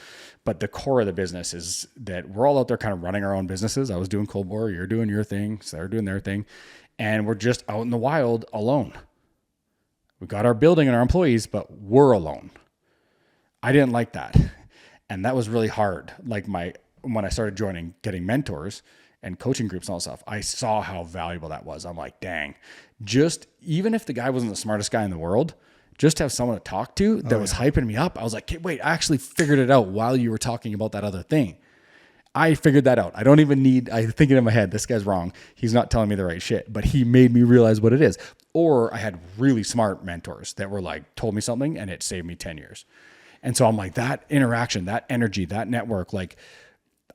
But the core of the business is that we're all out there kind of running our own businesses. I was doing Cold War. You're doing your thing. So they're doing their thing. And we're just out in the wild alone. We got our building and our employees, but we're alone. I didn't like that. And that was really hard. Like when I started getting mentors and coaching groups and all that stuff, I saw how valuable that was. I'm like, dang, even if the guy wasn't the smartest guy in the world, just to have someone to talk to that was hyping me up. I was like, wait, I actually figured it out while you were talking about that other thing. I figured that out. I think it in my head, this guy's wrong. He's not telling me the right shit, but he made me realize what it is. Or I had really smart mentors that were like, told me something and it saved me 10 years. And so I'm like, that interaction, that energy, that network, like,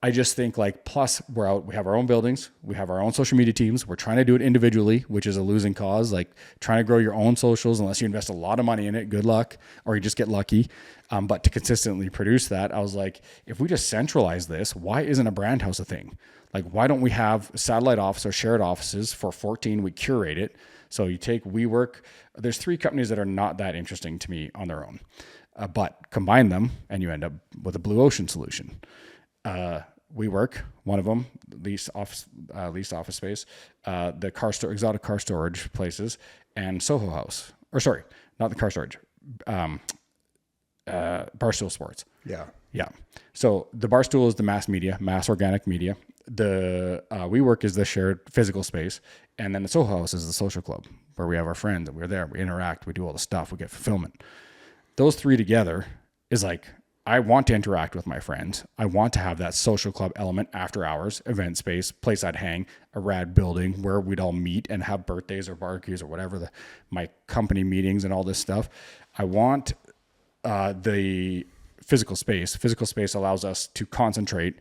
I just think like, plus we have our own buildings, we have our own social media teams. We're trying to do it individually, which is a losing cause. Like trying to grow your own socials, unless you invest a lot of money in it, good luck, or you just get lucky. But to consistently produce that, I was like, if we just centralize this, why isn't a brand house a thing? Like, why don't we have satellite office or shared offices for 14? We curate it. So you take WeWork. There's 3 companies that are not that interesting to me on their own, but combine them and you end up with a blue ocean solution. WeWork, one of them, leased office space, the exotic car storage places, and Soho House. Or sorry, not the car storage, Barstool Sports. Yeah. So the Barstool is the mass organic media. The WeWork is the shared physical space, and then the Soho House is the social club where we have our friends and we're there, we interact, we do all the stuff, we get fulfillment. Those 3 together is like, I want to interact with my friends. I want to have that social club element, after hours, event space, place I'd hang, a rad building where we'd all meet and have birthdays or barbecues or whatever, my company meetings and all this stuff. I want the physical space. Physical space allows us to concentrate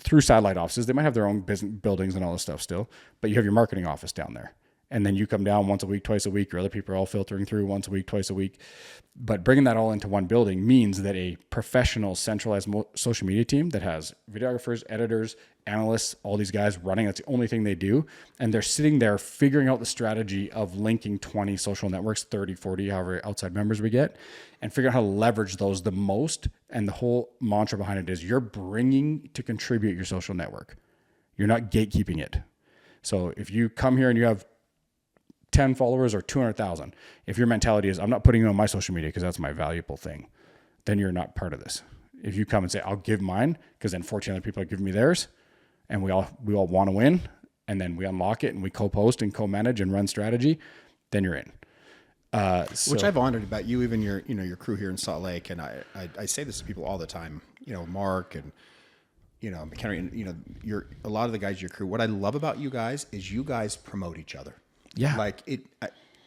through satellite offices. They might have their own business buildings and all this stuff still, but you have your marketing office down there. And then you come down once a week, twice a week, or other people are all filtering through once a week, twice a week. But bringing that all into one building means that a professional centralized social media team that has videographers, editors, analysts, all these guys running, that's the only thing they do. And they're sitting there figuring out the strategy of linking 20 social networks, 30, 40, however outside members we get, and figuring out how to leverage those the most. And the whole mantra behind it is you're bringing to contribute your social network. You're not gatekeeping it. So if you come here and you have 10 followers or 200,000, if your mentality is, I'm not putting you on my social media because that's my valuable thing, then you're not part of this. If you come and say, I'll give mine because then 14 other people are giving me theirs and we all want to win, and then we unlock it and we co-post and co-manage and run strategy, then you're in. Which I've honored about you, even your crew here in Salt Lake. And I say this to people all the time, Mark and, McHenry, and, a lot of the guys in your crew. What I love about you guys is you guys promote each other. Yeah. Like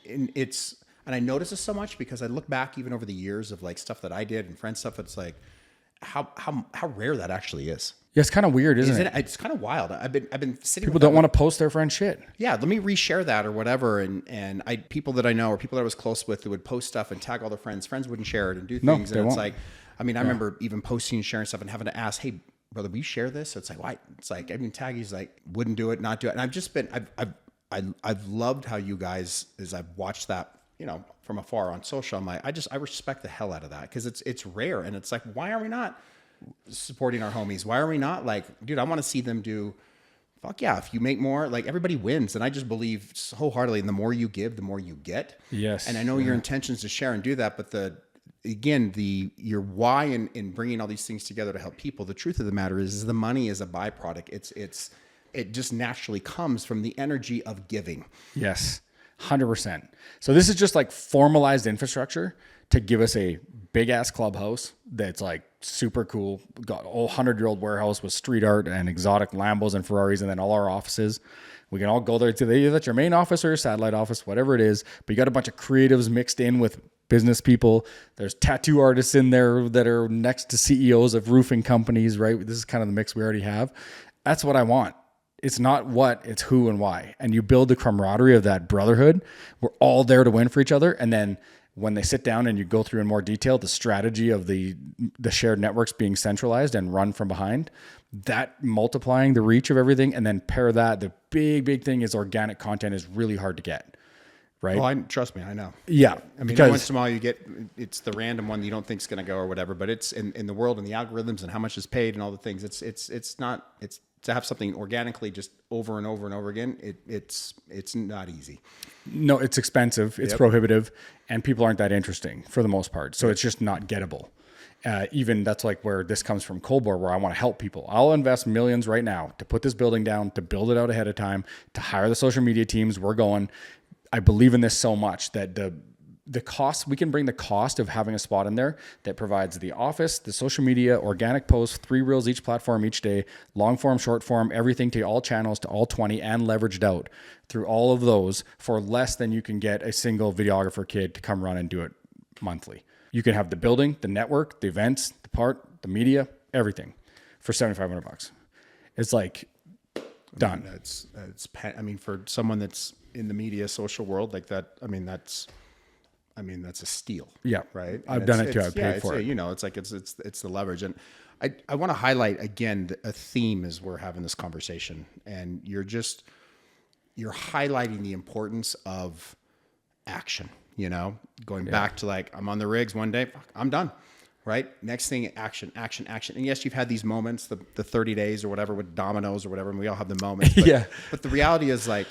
and I notice this so much because I look back even over the years of like stuff that I did and friend stuff. It's like how rare that actually is. Yeah, it's kind of weird, isn't it? It's kind of wild. I've been sitting. People don't want to post their friend shit. Yeah, let me reshare that or whatever. And people that I know or people that I was close with that would post stuff and tag all their friends. Friends wouldn't share it and do things. And it's like, I remember even posting and sharing stuff and having to ask, hey, brother, will you share this? So it's like, why? It's like, tag, he's like, wouldn't do it, not do it. And I've just been, I've loved how you guys, as I've watched that, from afar on social, I'm like, I respect the hell out of that because it's rare. And it's like, why are we not supporting our homies? Why are we not like, dude, I want to see them do, fuck yeah. If you make more, like everybody wins. And I just believe wholeheartedly, and the more you give, the more you get. Yes. And I know your intentions to share and do that, but your why in bringing all these things together to help people. The truth of the matter is the money is a byproduct. It just naturally comes from the energy of giving. Yes, 100%. So this is just like formalized infrastructure to give us a big ass clubhouse that's like super cool. Got a whole 100-year-old warehouse with street art and exotic Lambos and Ferraris, and then all our offices. We can all go there to that's your main office or your satellite office, whatever it is. But you got a bunch of creatives mixed in with business people. There's tattoo artists in there that are next to CEOs of roofing companies, right? This is kind of the mix we already have. That's what I want. It's not what, it's who and why. And you build the camaraderie of that brotherhood. We're all there to win for each other. And then when they sit down and you go through in more detail, the strategy of the shared networks being centralized and run from behind, that multiplying the reach of everything, and then pair that, the big thing is organic content is really hard to get. Right. Well, trust me, I know. Yeah. Because once in a while you get, it's the random one that you don't think is going to go or whatever, but it's in the world and the algorithms and how much is paid and all the things. It's to have something organically just over and over and over again. It's not easy. No, it's expensive. It's prohibitive, and people aren't that interesting for the most part. So it's just not gettable. Even that's like where this comes from Colbor, where I want to help people. I'll invest millions right now to put this building down, to build it out ahead of time, to hire the social media teams. We're going. I believe in this so much that the cost, we can bring the cost of having a spot in there that provides the office, the social media, organic posts, 3 reels each platform each day, long form, short form, everything to all channels, to all 20, and leveraged out through all of those for less than you can get a single videographer kid to come run and do it monthly. You can have the building, the network, the events, the media, everything for $7,500. It's like done. That's for someone that's in the media social world like that, that's a steal. Yeah. Right. I've done it too. I've paid for it. It's the leverage. And I want to highlight again, a theme as we're having this conversation, and you're highlighting the importance of action, going back to like, I'm on the rigs one day, I'm done. Right. Next thing, action. And yes, you've had these moments, the 30 days or whatever with dominoes or whatever. And we all have the moments. But, but the reality is like,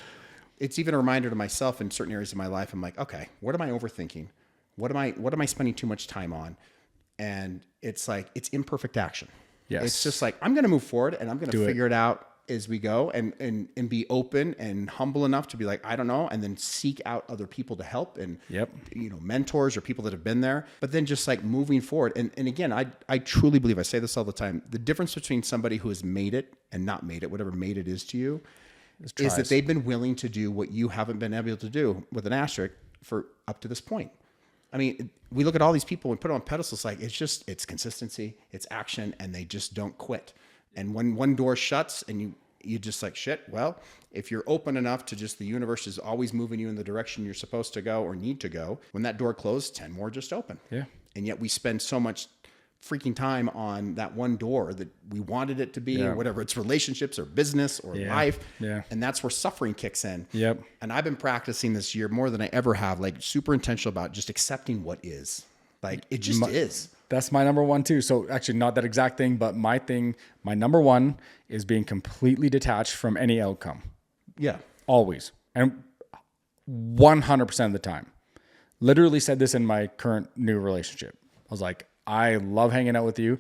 it's even a reminder to myself in certain areas of my life. I'm like, okay, what am I overthinking? What am I spending too much time on? And it's like, it's imperfect action. Yes. It's just like, I'm going to move forward and I'm going to figure it out as we go and be open and humble enough to be like, I don't know. And then seek out other people to help and, mentors or people that have been there, but then just like moving forward. And again, I truly believe, I say this all the time, the difference between somebody who has made it and not made it, whatever made it is to you, is that they've been willing to do what you haven't been able to do with an asterisk for up to this point. I mean, we look at all these people and put them on pedestals. Like it's consistency, it's action, and they just don't quit. And when one door shuts and you just like, shit, well, if you're open enough to just the universe is always moving you in the direction you're supposed to go or need to go, when that door closed, 10 more just open. Yeah. And yet we spend so much freaking time on that one door that we wanted it to be, or whatever it's relationships or business or life. Yeah. And that's where suffering kicks in. Yep. And I've been practicing this year more than I ever have, like super intentional about just accepting what is. Like it just is. That's my number one too. So actually not that exact thing, but my number one is being completely detached from any outcome. Yeah. Always. And 100% of the time. Literally said this in my current new relationship. I was like, I love hanging out with you.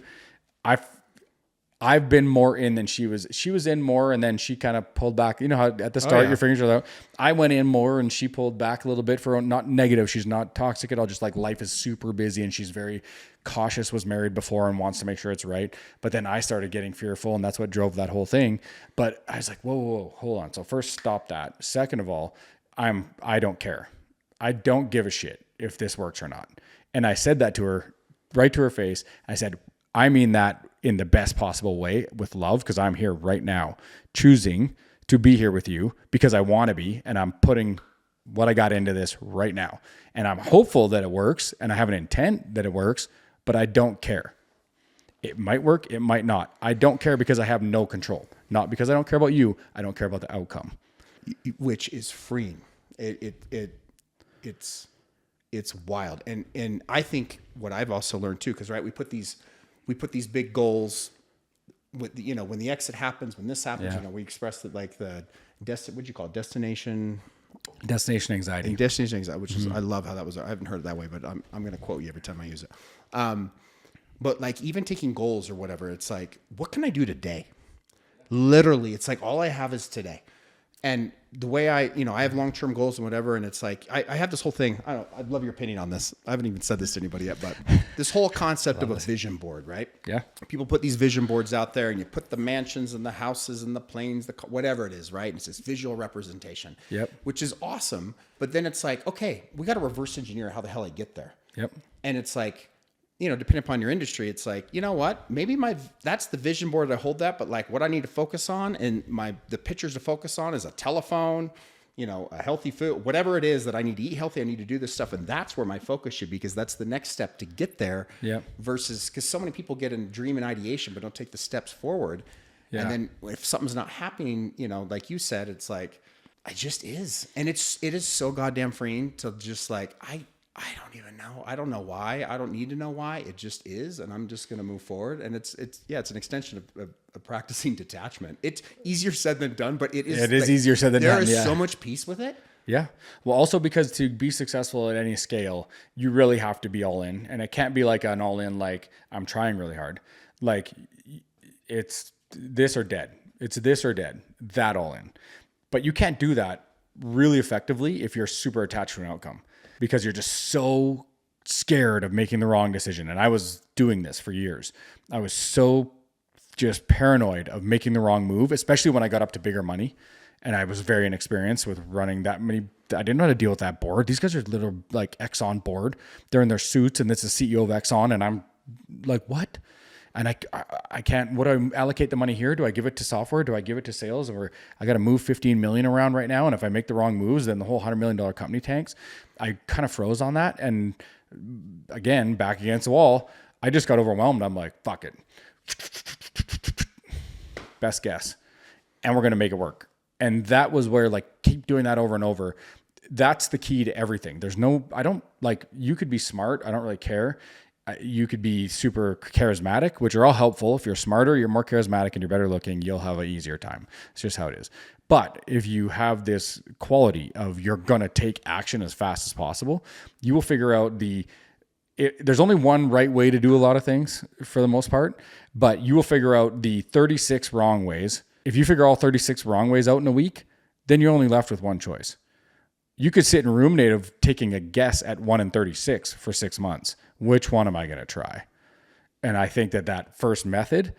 I've been more in than she was. She was in more, and then she kind of pulled back. You know how at the start your fingers are out. I went in more, and she pulled back a little bit for not negative. She's not toxic at all. Just like life is super busy, and she's very cautious. Was married before and wants to make sure it's right. But then I started getting fearful, and that's what drove that whole thing. But I was like, whoa, hold on. So first, stop that. Second of all, I don't care. I don't give a shit if this works or not. And I said that to her, right to her face. I said, I mean that in the best possible way with love, because I'm here right now choosing to be here with you because I want to be, and I'm putting what I got into this right now. And I'm hopeful that it works, and I have an intent that it works, but I don't care. It might work, it might not. I don't care because I have no control. Not because I don't care about you, I don't care about the outcome. Which is freeing. It's wild. And I think what I've also learned too, because right, we put these big goals with the, when the exit happens, when this happens, we express it like what'd you call it? Destination anxiety. Destination anxiety, which is, I love how that was. I haven't heard it that way, but I'm going to quote you every time I use it. But like even taking goals or whatever, it's like, what can I do today? Literally, it's like all I have is today. And the way I have long-term goals and whatever. And it's like, I have this whole thing. I'd love your opinion on this. I haven't even said this to anybody yet, but this whole concept of a vision board, right? Yeah. People put these vision boards out there and you put the mansions and the houses and the planes, whatever it is, right? And it's this visual representation, which is awesome. But then it's like, okay, we got to reverse engineer how the hell I get there. Yep. And it's like, depending upon your industry, it's like, you know what? Maybe that's the vision board. I hold that, but like what I need to focus on and the pictures to focus on is a telephone, a healthy food, whatever it is that I need to eat healthy. I need to do this stuff. And that's where my focus should be, because that's the next step to get there versus, because so many people get in dream and ideation, but don't take the steps forward. Yeah. And then if something's not happening, like you said, it's like, I just is. And it is so goddamn freeing to just like, I don't even know. I don't know why. I don't need to know why. It just is, and I'm just going to move forward. And it's an extension of practicing detachment. It's easier said than done, but it is. It is easier said than done. There is so much peace with it. Yeah. Well, also because to be successful at any scale, you really have to be all in, and it can't be like an all in, like I'm trying really hard. Like it's this or dead. It's this or dead. That all in. But you can't do that really effectively if you're super attached to an outcome, because you're just so scared of making the wrong decision. And I was doing this for years. I was so just paranoid of making the wrong move, especially when I got up to bigger money. And I was very inexperienced with running that many. I didn't know how to deal with that board. These guys are little like Exxon board. They're in their suits and it's the CEO of Exxon. And I'm like, what? And I can't, what do I allocate the money here? Do I give it to software? Do I give it to sales? Or I got to move 15 million around right now. And if I make the wrong moves, then the whole $100 million company tanks. I kind of froze on that. And again, back against the wall, I just got overwhelmed. I'm like, fuck it. Best guess. And we're going to make it work. And that was where like, keep doing that over and over. That's the key to everything. You could be smart. I don't really care. You could be super charismatic, which are all helpful. If you're smarter, you're more charismatic, and you're better looking, you'll have an easier time. It's just how it is. But if you have this quality of you're going to take action as fast as possible, you will figure out there's only one right way to do a lot of things for the most part, but you will figure out the 36 wrong ways. If you figure all 36 wrong ways out in a week, then you're only left with one choice. You could sit and ruminate of taking a guess at 1 in 36 for 6 months. Which one am I going to try? And I think that first method,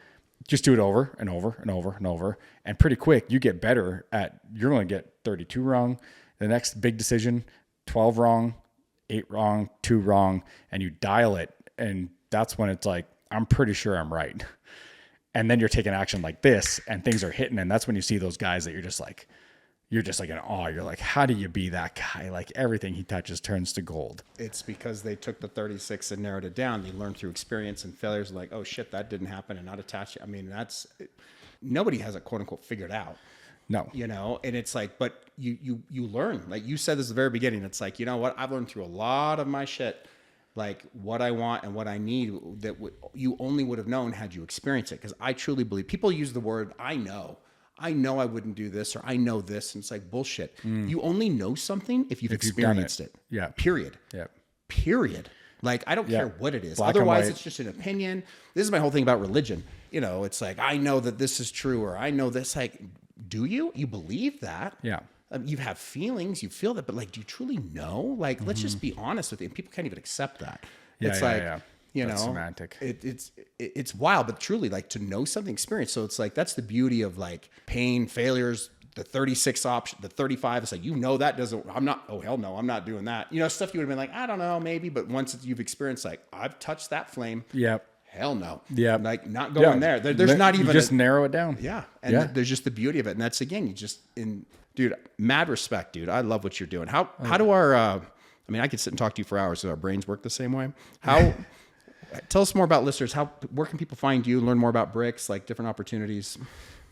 just do it over and over and over and over. And pretty quick, you get better you're going to get 32 wrong. The next big decision, 12 wrong, 8 wrong, 2 wrong, and you dial it. And that's when it's like, I'm pretty sure I'm right. And then you're taking action like this and things are hitting. And that's when you see those guys that you're just like in awe. You're like, how do you be that guy? Like everything he touches turns to gold. It's because they took the 36 and narrowed it down. They learned through experience and failures. Like, oh shit, that didn't happen, and not attach it. I mean, nobody has it quote unquote figured out. No, and it's like, but you learn, like you said this at the very beginning. It's like, you know what? I've learned through a lot of my shit, like what I want and what I need that you only would have known had you experienced it. Because I truly believe people use the word, I know I wouldn't do this, or I know this. And it's like bullshit. You only know something if you've experienced it. Yeah. Period. Yeah. Period. Like, I don't care what it is. Black and Otherwise, white. it's just an opinion. This is my whole thing about religion. It's like, I know that this is true, or I know this. Like, do you? You believe that? Yeah. You have feelings, you feel that, but like, do you truly know? Like, let's just be honest with you. And people can't even accept that. It's That's semantic. It's wild, but truly, like, to know something, experience. So it's like, that's the beauty of like pain, failures, the 36 option, the 35. It's like, that doesn't, oh hell no, I'm not doing that. Stuff you would have been like, I don't know, maybe, but once you've experienced, like, I've touched that flame. Yep. Hell no. Yeah. Like, not going there. There's not even. You just narrow it down. Yeah. And there's just the beauty of it. And that's, again, dude, mad respect, dude. I love what you're doing. How do our, I mean, I could sit and talk to you for hours. So our brains work the same way. Tell us more about listeners. Where can people find you, learn more about bricks, like different opportunities?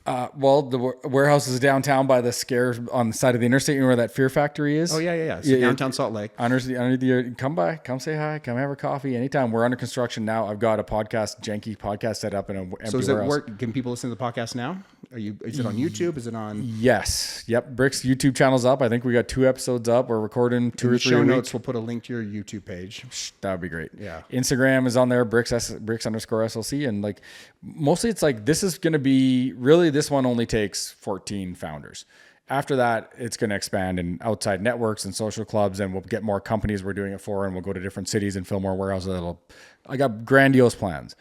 Well, the warehouse is downtown by the scare on the side of the interstate. You know where that Fear Factory is? Oh, yeah. So downtown Salt Lake. Come by, come say hi, come have a coffee anytime. We're under construction now. I've got a janky podcast set up in an empty warehouse. So can people listen to the podcast now? Is it on YouTube? Is it on? Yes. Yep. Brick's YouTube channel's up. I think we got 2 episodes up. We're recording 2 or 3 show weeks. notes. We'll put a link to your YouTube page. That would be great. Yeah. Instagram is on there, bricks_SLC. And like, mostly it's like, this is going to be really, this one only takes 14 founders. After that, it's going to expand in outside networks and social clubs, and we'll get more companies we're doing it for, and we'll go to different cities and fill more warehouses. I got grandiose plans.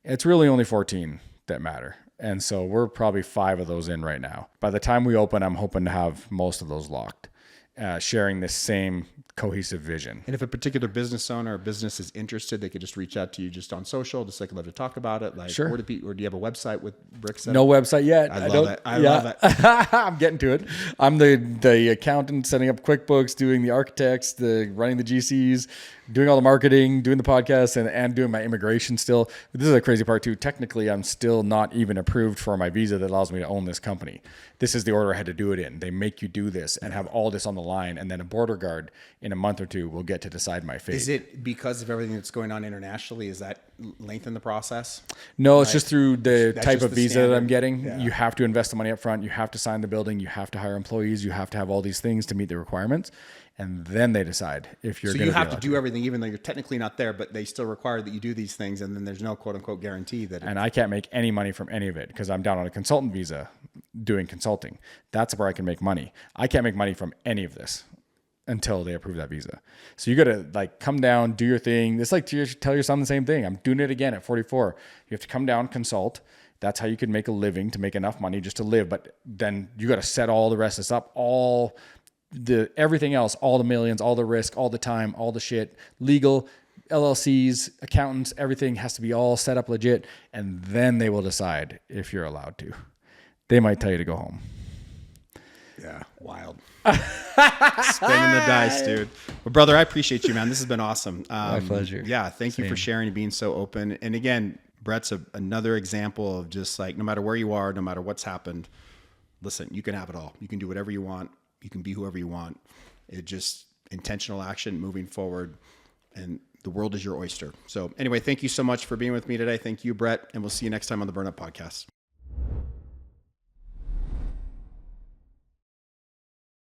It's really only 14 that matter. And so we're probably 5 of those in right now. By the time we open, I'm hoping to have most of those locked, sharing this same cohesive vision. And if a particular business owner or business is interested, they could just reach out to you just on social, just like love to talk about it. Like, sure. Or do you have a website with bricks? No website yet. I love it. I love it. I'm getting to it. I'm the accountant, setting up QuickBooks, doing the architects, running the GCs, doing all the marketing, doing the podcast, and doing my immigration still. This is a crazy part too. Technically, I'm still not even approved for my visa that allows me to own this company. This is the order I had to do it in. They make you do this and have all this on the line, and then a border guard in a month or 2 will get to decide my fate. Is it because of everything that's going on internationally? Is that lengthen the process? No, it's just through the type of visa standard. that I'm getting. Yeah. You have to invest the money up front. You have to sign the building. You have to hire employees. You have to have all these things to meet the requirements. And then they decide if you're going to be allowed. So you have to do everything, even though you're technically not there, but they still require that you do these things. And then there's no quote unquote guarantee that. And I can't make any money from any of it because I'm down on a consultant visa doing consulting. That's where I can make money. I can't make money from any of this until they approve that visa. So you got to like come down, do your thing. It's like to tell your son the same thing. I'm doing it again at 44. You have to come down, consult. That's how you can make a living, to make enough money just to live. But then you got to set all the rest of this up, everything else, all the millions, all the risk, all the time, all the shit, legal, LLCs, accountants, everything has to be all set up legit. And then they will decide if you're allowed to. They might tell you to go home. Yeah. Wild. Spinning the dice, dude. Well, brother, I appreciate you, man. This has been awesome. My pleasure. Yeah. Thank you for sharing and being so open. And again, Brett's another example of just like, no matter where you are, no matter what's happened, listen, you can have it all. You can do whatever you want. You can be whoever you want. It just intentional action, moving forward, and the world is your oyster. So anyway, thank you so much for being with me today. Thank you, Brett. And we'll see you next time on the Burn Up Podcast.